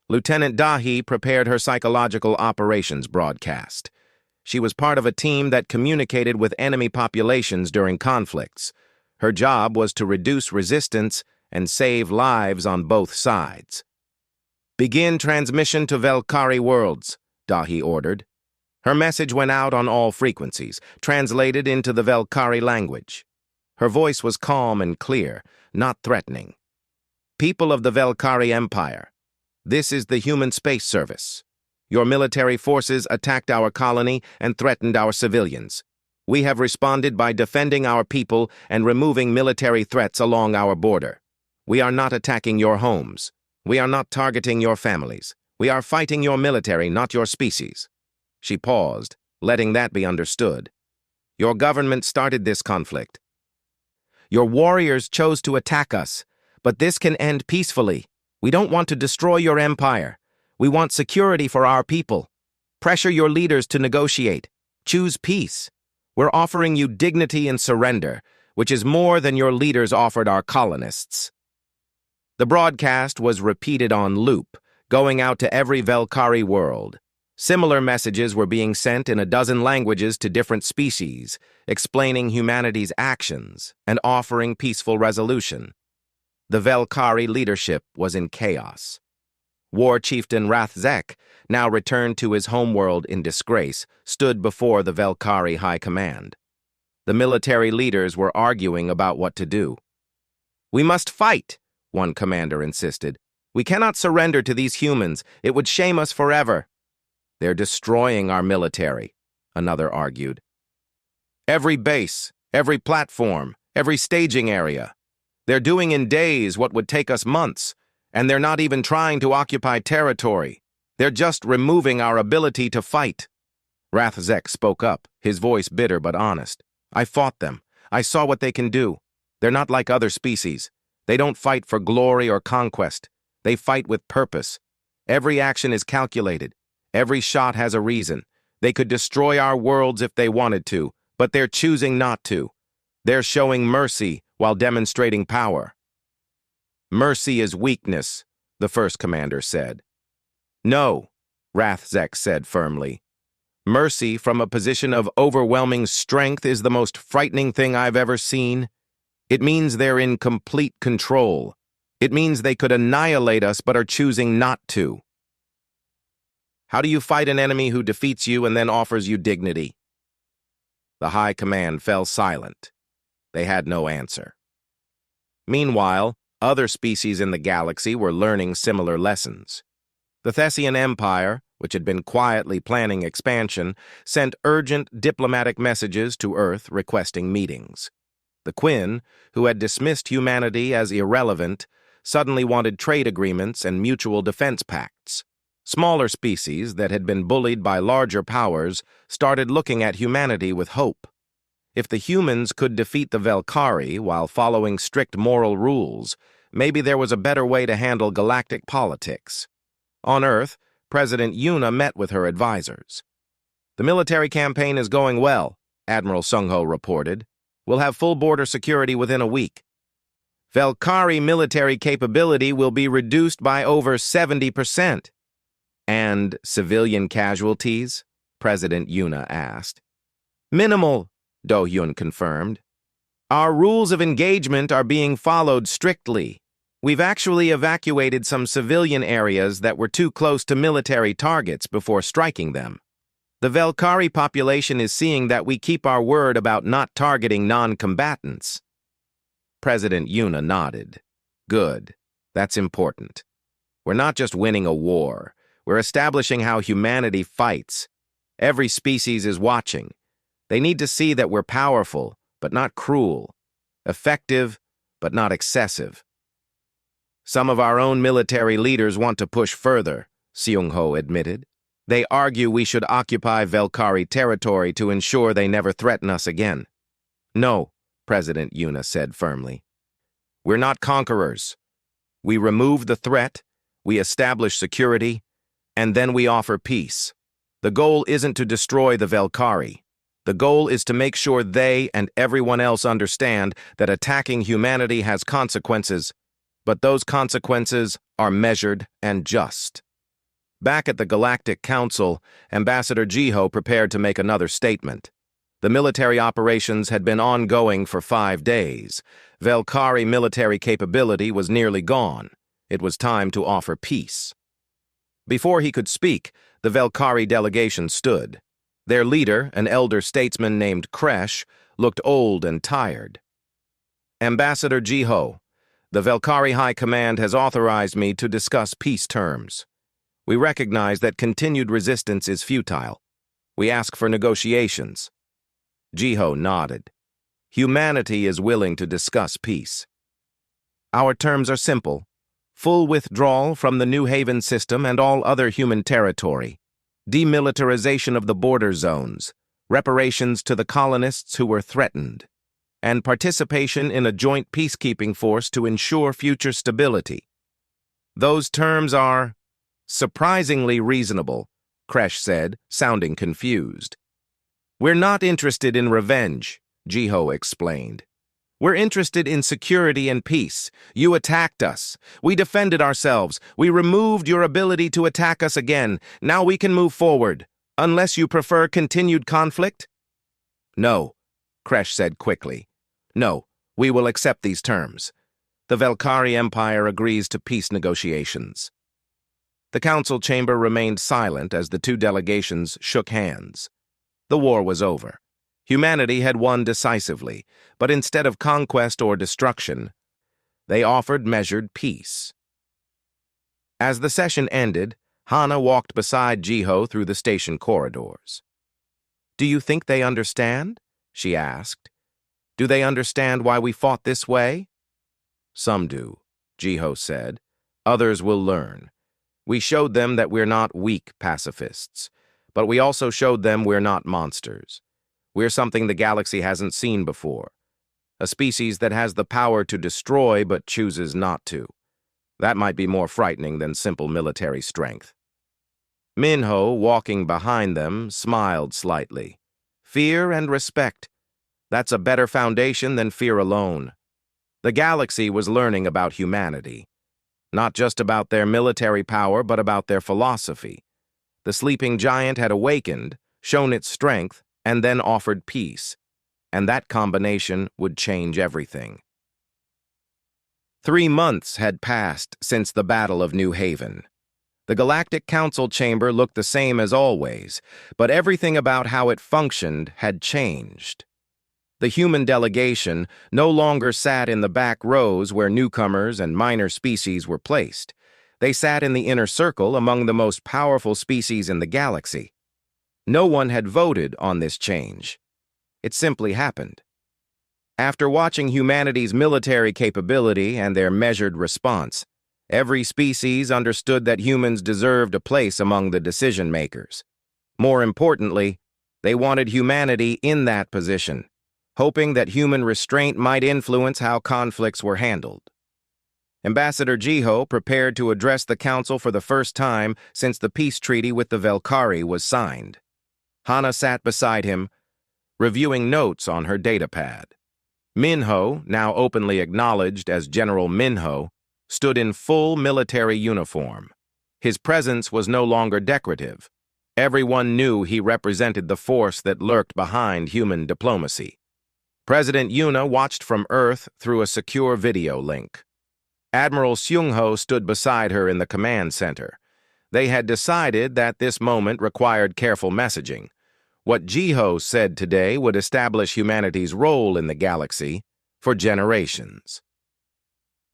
Lieutenant Dahi prepared her psychological operations broadcast. She was part of a team that communicated with enemy populations during conflicts. Her job was to reduce resistance and save lives on both sides. "Begin transmission to Velkari worlds," Dahi ordered. Her message went out on all frequencies, translated into the Velkari language. Her voice was calm and clear, not threatening. "People of the Velkari Empire, this is the Human Space Service. Your military forces attacked our colony and threatened our civilians. We have responded by defending our people and removing military threats along our border. We are not attacking your homes. We are not targeting your families. We are fighting your military, not your species." She paused, letting that be understood. "Your government started this conflict. Your warriors chose to attack us, but this can end peacefully. We don't want to destroy your empire. We want security for our people. Pressure your leaders to negotiate. Choose peace. We're offering you dignity and surrender, which is more than your leaders offered our colonists." The broadcast was repeated on loop, going out to every Velkari world. Similar messages were being sent in a dozen languages to different species, explaining humanity's actions and offering peaceful resolution. The Velkari leadership was in chaos. War Chieftain Rathzek, now returned to his homeworld in disgrace, stood before the Velkari High Command. The military leaders were arguing about what to do. "We must fight," one commander insisted. "We cannot surrender to these humans. It would shame us forever." "They're destroying our military," another argued. "Every base, every platform, every staging area. They're doing in days what would take us months. And they're not even trying to occupy territory. They're just removing our ability to fight." Rathzek spoke up, his voice bitter but honest. "I fought them. I saw what they can do. They're not like other species. They don't fight for glory or conquest. They fight with purpose. Every action is calculated. Every shot has a reason. They could destroy our worlds if they wanted to, but they're choosing not to. They're showing mercy while demonstrating power." "Mercy is weakness," the first commander said. "No," Rathzek said firmly. "Mercy from a position of overwhelming strength is the most frightening thing I've ever seen. It means they're in complete control. It means they could annihilate us but are choosing not to." "How do you fight an enemy who defeats you and then offers you dignity?" The High Command fell silent. They had no answer. Meanwhile, other species in the galaxy were learning similar lessons. The Thessian Empire, which had been quietly planning expansion, sent urgent diplomatic messages to Earth requesting meetings. The Quinn, who had dismissed humanity as irrelevant, suddenly wanted trade agreements and mutual defense pacts. Smaller species that had been bullied by larger powers started looking at humanity with hope. If the humans could defeat the Velkari while following strict moral rules, maybe there was a better way to handle galactic politics. On Earth, President Yuna met with her advisors. "The military campaign is going well," Admiral Sungho reported. "We'll have full border security within a week. Velkari military capability will be reduced by over 70%. "And civilian casualties?" President Yuna asked. "Minimal," Do-hyun confirmed. "Our rules of engagement are being followed strictly. We've actually evacuated some civilian areas that were too close to military targets before striking them. The Velkari population is seeing that we keep our word about not targeting non-combatants." President Yuna nodded. "Good. That's important. We're not just winning a war. We're establishing how humanity fights. Every species is watching. They need to see that we're powerful, but not cruel. Effective, but not excessive. Some of our own military leaders want to push further," Seung-ho admitted. "They argue we should occupy Velkari territory to ensure they never threaten us again." "No," President Yuna said firmly. "We're not conquerors. We remove the threat, we establish security, and then we offer peace. The goal isn't to destroy the Velkari. The goal is to make sure they and everyone else understand that attacking humanity has consequences, but those consequences are measured and just." Back at the Galactic Council, Ambassador Jiho prepared to make another statement. The military operations had been ongoing for 5 days. Velkari military capability was nearly gone. It was time to offer peace. Before he could speak, the Velkari delegation stood. Their leader, an elder statesman named Kresh, looked old and tired. "Ambassador Jiho, the Velkari High Command has authorized me to discuss peace terms. We recognize that continued resistance is futile. We ask for negotiations." Jiho nodded. "Humanity is willing to discuss peace. Our terms are simple: full withdrawal from the New Haven system and all other human territory, demilitarization of the border zones, reparations to the colonists who were threatened, and participation in a joint peacekeeping force to ensure future stability." "Those terms are surprisingly reasonable," Kresh said, sounding confused. "We're not interested in revenge," Jiho explained. "We're interested in security and peace. You attacked us. We defended ourselves. We removed your ability to attack us again. Now we can move forward. Unless you prefer continued conflict?" "No," Kresh said quickly. "No, we will accept these terms. The Velkari Empire agrees to peace negotiations." The council chamber remained silent as the two delegations shook hands. The war was over. Humanity had won decisively, but instead of conquest or destruction, they offered measured peace. As the session ended, Hana walked beside Jiho through the station corridors. "Do you think they understand?" she asked. "Do they understand why we fought this way?" "Some do," Jiho said. "Others will learn. We showed them that we're not weak pacifists, but we also showed them we're not monsters. We're something the galaxy hasn't seen before. A species that has the power to destroy but chooses not to. That might be more frightening than simple military strength." Minho, walking behind them, smiled slightly. "Fear and respect. That's a better foundation than fear alone." The galaxy was learning about humanity. Not just about their military power, but about their philosophy. The sleeping giant had awakened, shown its strength, and then offered peace. And that combination would change everything. 3 months had passed since the Battle of New Haven. The Galactic Council chamber looked the same as always, but everything about how it functioned had changed. The human delegation no longer sat in the back rows where newcomers and minor species were placed. They sat in the inner circle among the most powerful species in the galaxy. No one had voted on this change. It simply happened. After watching humanity's military capability and their measured response, Every species understood that humans deserved a place among the decision-makers. More importantly, they wanted humanity in that position, hoping that human restraint might influence how conflicts were handled. Ambassador Jiho prepared to address the council for the first time since the peace treaty with the Velkari was signed. Hana sat beside him, reviewing notes on her datapad. Minho, now openly acknowledged as General Minho, stood in full military uniform. His presence was no longer decorative. Everyone knew he represented the force that lurked behind human diplomacy. President Yuna watched from Earth through a secure video link. Admiral Seungho stood beside her in the command center. They had decided that this moment required careful messaging. What Jiho said today would establish humanity's role in the galaxy for generations.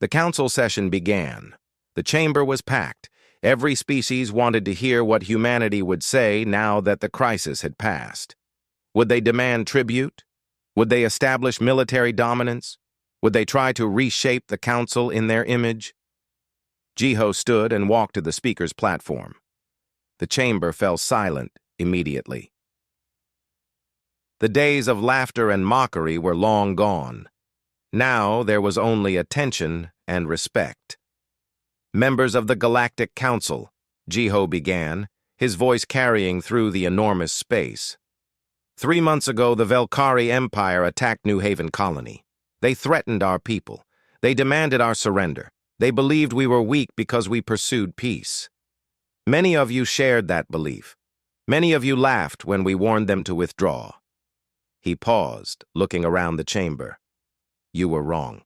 The council session began. The chamber was packed. Every species wanted to hear what humanity would say now that the crisis had passed. Would they demand tribute? Would they establish military dominance? Would they try to reshape the council in their image? Jiho stood and walked to the speaker's platform. The chamber fell silent immediately. The days of laughter and mockery were long gone. Now there was only attention and respect. Members of the Galactic Council, Jiho began, his voice carrying through the enormous space. 3 months ago, the Velkari Empire attacked New Haven Colony. They threatened our people. They demanded our surrender. They believed we were weak because we pursued peace. Many of you shared that belief. Many of you laughed when we warned them to withdraw. He paused, looking around the chamber. You were wrong.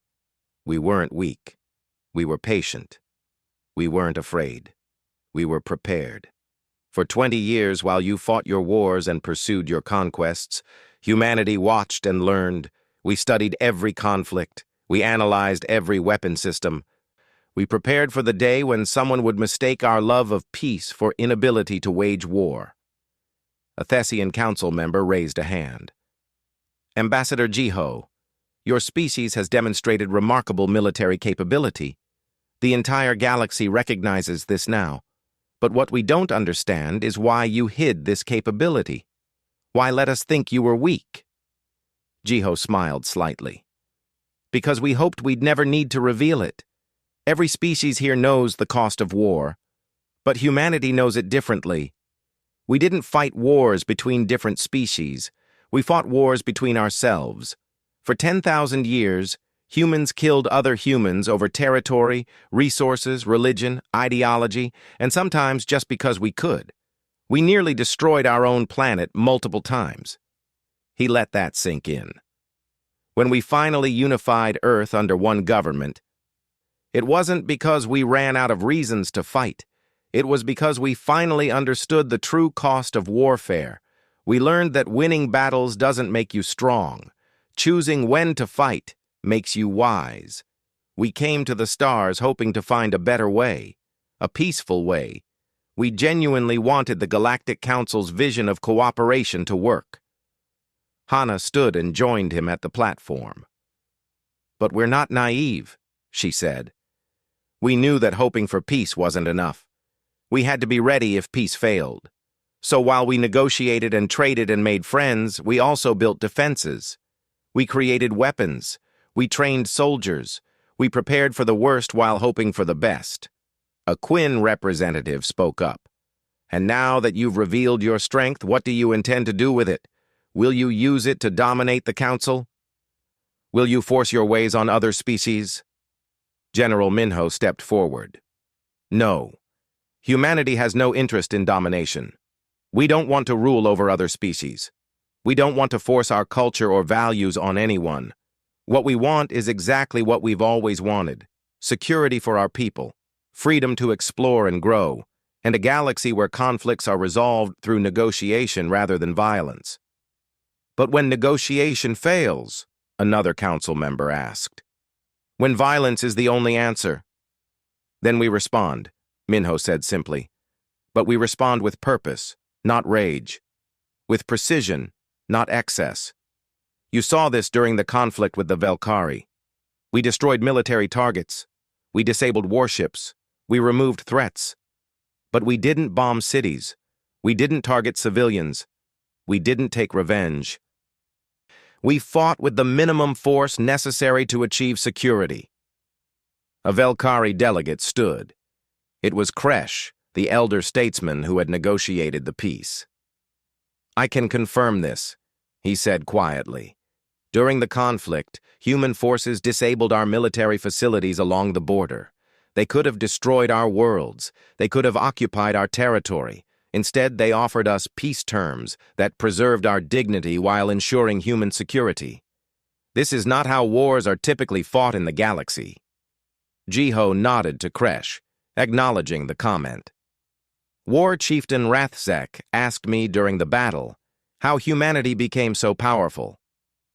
We weren't weak. We were patient. We weren't afraid. We were prepared. For 20 years, while you fought your wars and pursued your conquests, humanity watched and learned. We studied every conflict. We analyzed every weapon system. We prepared for the day when someone would mistake our love of peace for inability to wage war. A Thessian council member raised a hand. Ambassador Jiho, your species has demonstrated remarkable military capability. The entire galaxy recognizes this now. But what we don't understand is why you hid this capability. Why let us think you were weak? Jiho smiled slightly. Because we hoped we'd never need to reveal it. Every species here knows the cost of war, but humanity knows it differently. We didn't fight wars between different species. We fought wars between ourselves. For 10,000 years, humans killed other humans over territory, resources, religion, ideology, and sometimes just because we could. We nearly destroyed our own planet multiple times. He let that sink in. When we finally unified Earth under one government, it wasn't because we ran out of reasons to fight. It was because we finally understood the true cost of warfare. We learned that winning battles doesn't make you strong. Choosing when to fight makes you wise. We came to the stars hoping to find a better way, a peaceful way. We genuinely wanted the Galactic Council's vision of cooperation to work. Hana stood and joined him at the platform. But we're not naive, she said. We knew that hoping for peace wasn't enough. We had to be ready if peace failed. So while we negotiated and traded and made friends, we also built defenses. We created weapons. We trained soldiers. We prepared for the worst while hoping for the best. A Quinn representative spoke up. And now that you've revealed your strength, what do you intend to do with it? Will you use it to dominate the council? Will you force your ways on other species? General Minho stepped forward. No. Humanity has no interest in domination. We don't want to rule over other species. We don't want to force our culture or values on anyone. What we want is exactly what we've always wanted. Security for our people, freedom to explore and grow, and a galaxy where conflicts are resolved through negotiation rather than violence. But when negotiation fails, another council member asked. When violence is the only answer. Then we respond, Minho said simply. But we respond with purpose, not rage. With precision, not excess. You saw this during the conflict with the Velkari. We destroyed military targets. We disabled warships. We removed threats. But we didn't bomb cities. We didn't target civilians. We didn't take revenge. We fought with the minimum force necessary to achieve security. A Velkari delegate stood. It was Kresh, the elder statesman who had negotiated the peace. "I can confirm this," he said quietly. "During the conflict, human forces disabled our military facilities along the border. They could have destroyed our worlds. They could have occupied our territory. Instead, they offered us peace terms that preserved our dignity while ensuring human security. This is not how wars are typically fought in the galaxy." Jiho nodded to Kresh, acknowledging the comment. "War Chieftain Rathzek asked me during the battle how humanity became so powerful.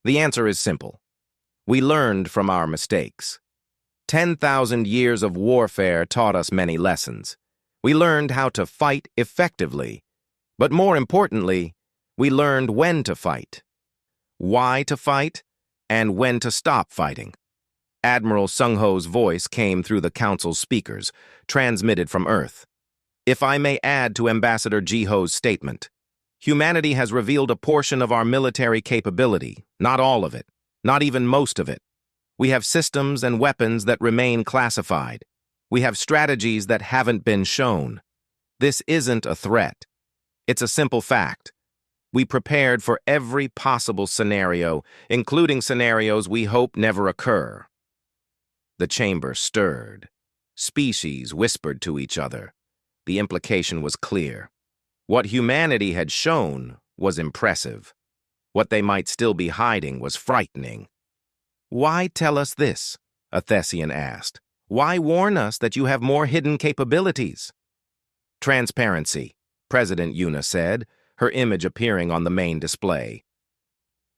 The answer is simple. We learned from our mistakes. 10,000 years of warfare taught us many lessons. We learned how to fight effectively. But more importantly, we learned when to fight, why to fight, and when to stop fighting." Admiral Sungho's voice came through the Council's speakers, transmitted from Earth. "If I may add to Ambassador Jiho's statement, humanity has revealed a portion of our military capability, not all of it, not even most of it. We have systems and weapons that remain classified. We have strategies that haven't been shown. This isn't a threat. It's a simple fact. We prepared for every possible scenario, including scenarios we hope never occur." The chamber stirred. Species whispered to each other. The implication was clear. What humanity had shown was impressive. What they might still be hiding was frightening. "Why tell us this?" a Thessian asked. "Why warn us that you have more hidden capabilities?" "Transparency," President Yuna said, her image appearing on the main display.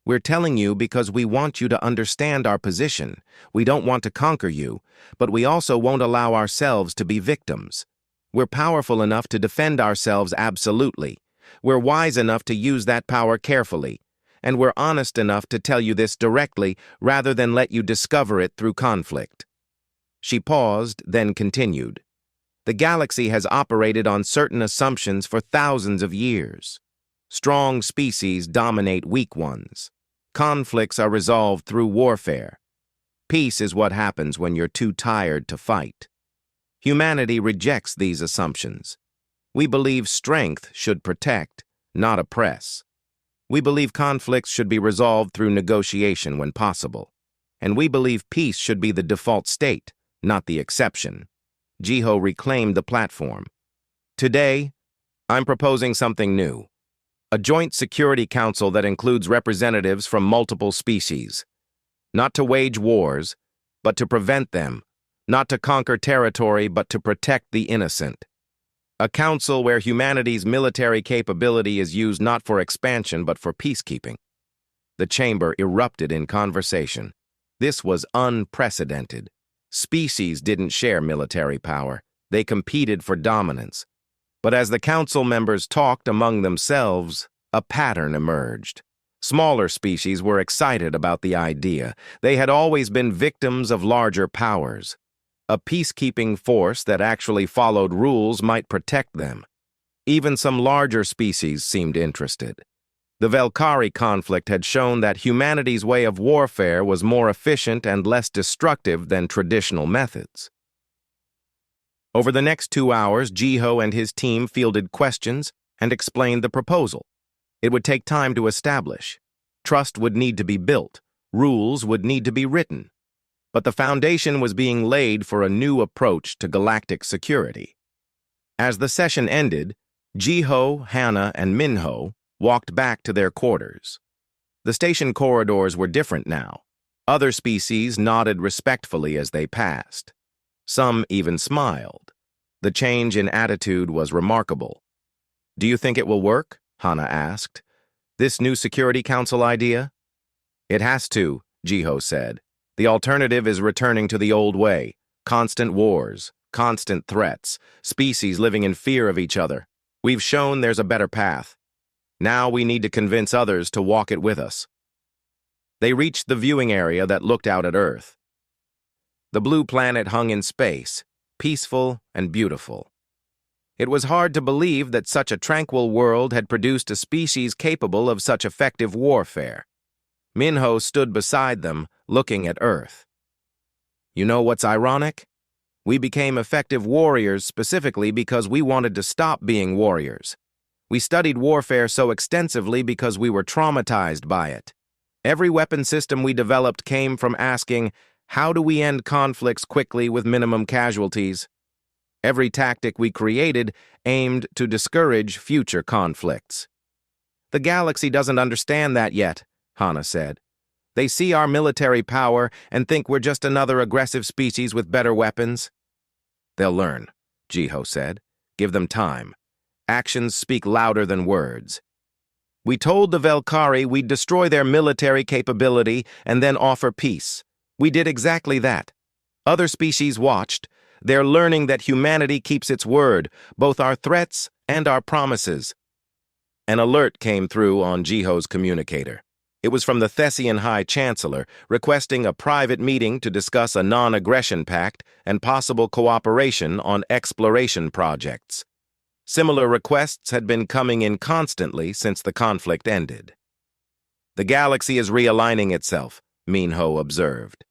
"We're telling you because we want you to understand our position. We don't want to conquer you, but we also won't allow ourselves to be victims. We're powerful enough to defend ourselves absolutely. We're wise enough to use that power carefully. And we're honest enough to tell you this directly rather than let you discover it through conflict." She paused, then continued. "The galaxy has operated on certain assumptions for thousands of years. Strong species dominate weak ones. Conflicts are resolved through warfare. Peace is what happens when you're too tired to fight. Humanity rejects these assumptions. We believe strength should protect, not oppress. We believe conflicts should be resolved through negotiation when possible. And we believe peace should be the default state, not the exception." Jiho reclaimed the platform. "Today, I'm proposing something new. A joint security council that includes representatives from multiple species. Not to wage wars, but to prevent them. Not to conquer territory, but to protect the innocent. A council where humanity's military capability is used not for expansion, but for peacekeeping." The chamber erupted in conversation. This was unprecedented. Species didn't share military power. They competed for dominance. But as the council members talked among themselves, a pattern emerged. Smaller species were excited about the idea. They had always been victims of larger powers. A peacekeeping force that actually followed rules might protect them. Even some larger species seemed interested. The Velkari conflict had shown that humanity's way of warfare was more efficient and less destructive than traditional methods. Over the next 2 hours, Jiho and his team fielded questions and explained the proposal. It would take time to establish. Trust would need to be built. Rules would need to be written. But the foundation was being laid for a new approach to galactic security. As the session ended, Jiho, Hannah, and Minho walked back to their quarters. The station corridors were different now. Other species nodded respectfully as they passed. Some even smiled. The change in attitude was remarkable. "Do you think it will work?" Hannah asked. "This new Security Council idea?" "It has to," Jiho said. "The alternative is returning to the old way. Constant wars, constant threats, species living in fear of each other. We've shown there's a better path. Now we need to convince others to walk it with us." They reached the viewing area that looked out at Earth. The blue planet hung in space, peaceful and beautiful. It was hard to believe that such a tranquil world had produced a species capable of such effective warfare. Minho stood beside them, looking at Earth. You know what's ironic? We became effective warriors specifically because we wanted to stop being warriors. We studied warfare so extensively because we were traumatized by it. Every weapon system we developed came from asking, how do we end conflicts quickly with minimum casualties? Every tactic we created aimed to discourage future conflicts. The galaxy doesn't understand that yet, Hana said. They see our military power and think we're just another aggressive species with better weapons. They'll learn, Jiho said. Give them time. Actions speak louder than words. We told the Velkari we'd destroy their military capability and then offer peace. We did exactly that. Other species watched. They're learning that humanity keeps its word, both our threats and our promises. An alert came through on Jiho's communicator. It was from the Thessian High Chancellor, requesting a private meeting to discuss a non-aggression pact and possible cooperation on exploration projects. Similar requests had been coming in constantly since the conflict ended. The galaxy is realigning itself, Minho observed.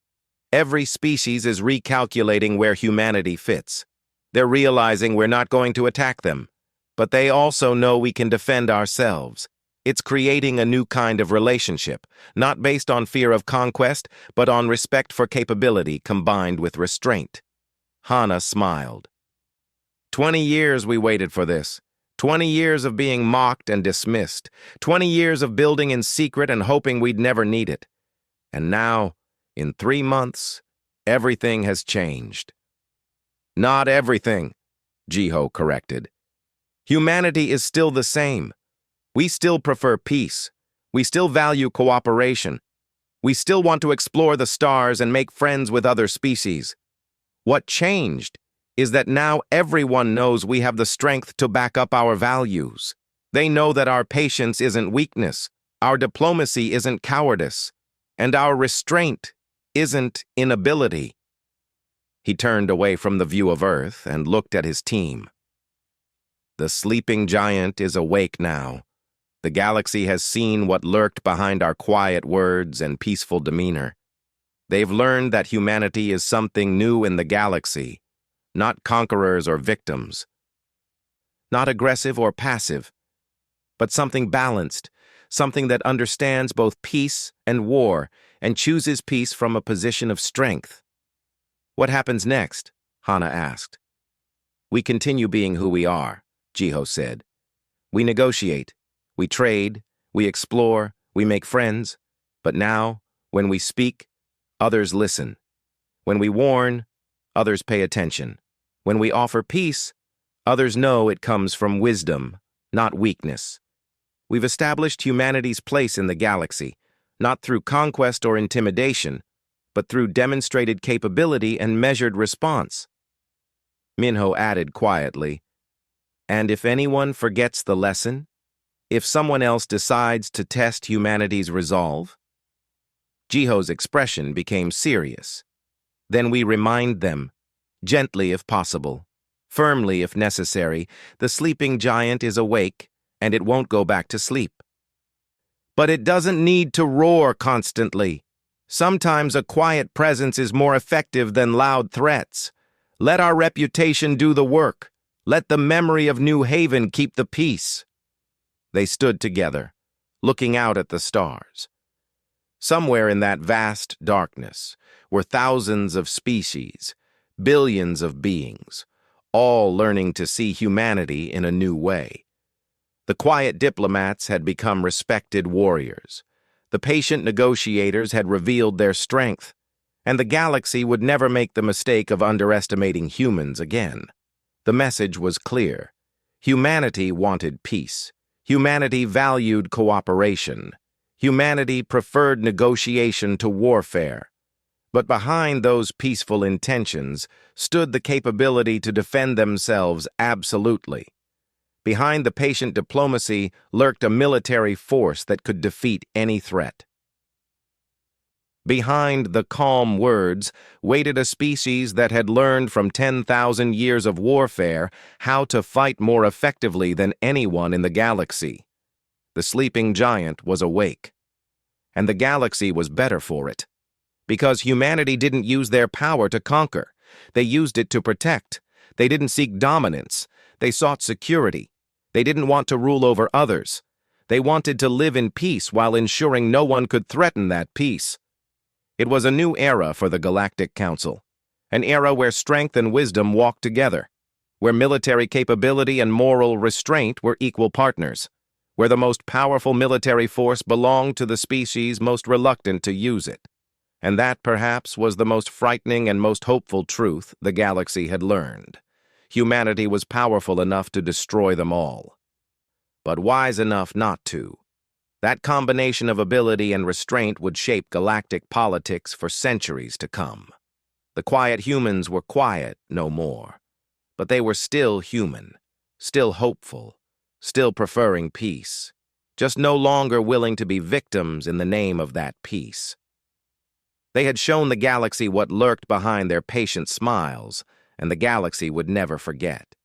Every species is recalculating where humanity fits. They're realizing we're not going to attack them, but they also know we can defend ourselves. It's creating a new kind of relationship, not based on fear of conquest, but on respect for capability combined with restraint. Hana smiled. 20 years we waited for this. 20 years of being mocked and dismissed. 20 years of building in secret and hoping we'd never need it. And now, in 3 months, everything has changed. Not everything, Jiho corrected. Humanity is still the same. We still prefer peace. We still value cooperation. We still want to explore the stars and make friends with other species. What changed is that now everyone knows we have the strength to back up our values. They know that our patience isn't weakness, our diplomacy isn't cowardice, and our restraint isn't inability. He turned away from the view of Earth and looked at his team. The sleeping giant is awake now. The galaxy has seen what lurked behind our quiet words and peaceful demeanor. They've learned that humanity is something new in the galaxy, not conquerors or victims. Not aggressive or passive, but something balanced, something that understands both peace and war and chooses peace from a position of strength. What happens next? Hana asked. We continue being who we are, Jiho said. We negotiate, we trade, we explore, we make friends. But now, when we speak, others listen. When we warn, others pay attention. When we offer peace, others know it comes from wisdom, not weakness. We've established humanity's place in the galaxy, not through conquest or intimidation, but through demonstrated capability and measured response. Minho added quietly, and if anyone forgets the lesson, if someone else decides to test humanity's resolve? Jiho's expression became serious. Then we remind them, gently if possible, firmly if necessary, the sleeping giant is awake and it won't go back to sleep. But it doesn't need to roar constantly. Sometimes a quiet presence is more effective than loud threats. Let our reputation do the work. Let the memory of New Haven keep the peace. They stood together, looking out at the stars. Somewhere in that vast darkness were thousands of species, billions of beings, all learning to see humanity in a new way. The quiet diplomats had become respected warriors. The patient negotiators had revealed their strength, and the galaxy would never make the mistake of underestimating humans again. The message was clear. Humanity wanted peace. Humanity valued cooperation. Humanity preferred negotiation to warfare. But behind those peaceful intentions stood the capability to defend themselves absolutely. Behind the patient diplomacy lurked a military force that could defeat any threat. Behind the calm words waited a species that had learned from 10,000 years of warfare how to fight more effectively than anyone in the galaxy. The sleeping giant was awake. And the galaxy was better for it. Because humanity didn't use their power to conquer. They used it to protect. They didn't seek dominance. They sought security. They didn't want to rule over others. They wanted to live in peace while ensuring no one could threaten that peace. It was a new era for the Galactic Council, an era where strength and wisdom walked together, where military capability and moral restraint were equal partners, where the most powerful military force belonged to the species most reluctant to use it. And that, perhaps, was the most frightening and most hopeful truth the galaxy had learned. Humanity was powerful enough to destroy them all, but wise enough not to. That combination of ability and restraint would shape galactic politics for centuries to come. The quiet humans were quiet no more, but they were still human, still hopeful, still preferring peace, just no longer willing to be victims in the name of that peace. They had shown the galaxy what lurked behind their patient smiles, and the galaxy would never forget.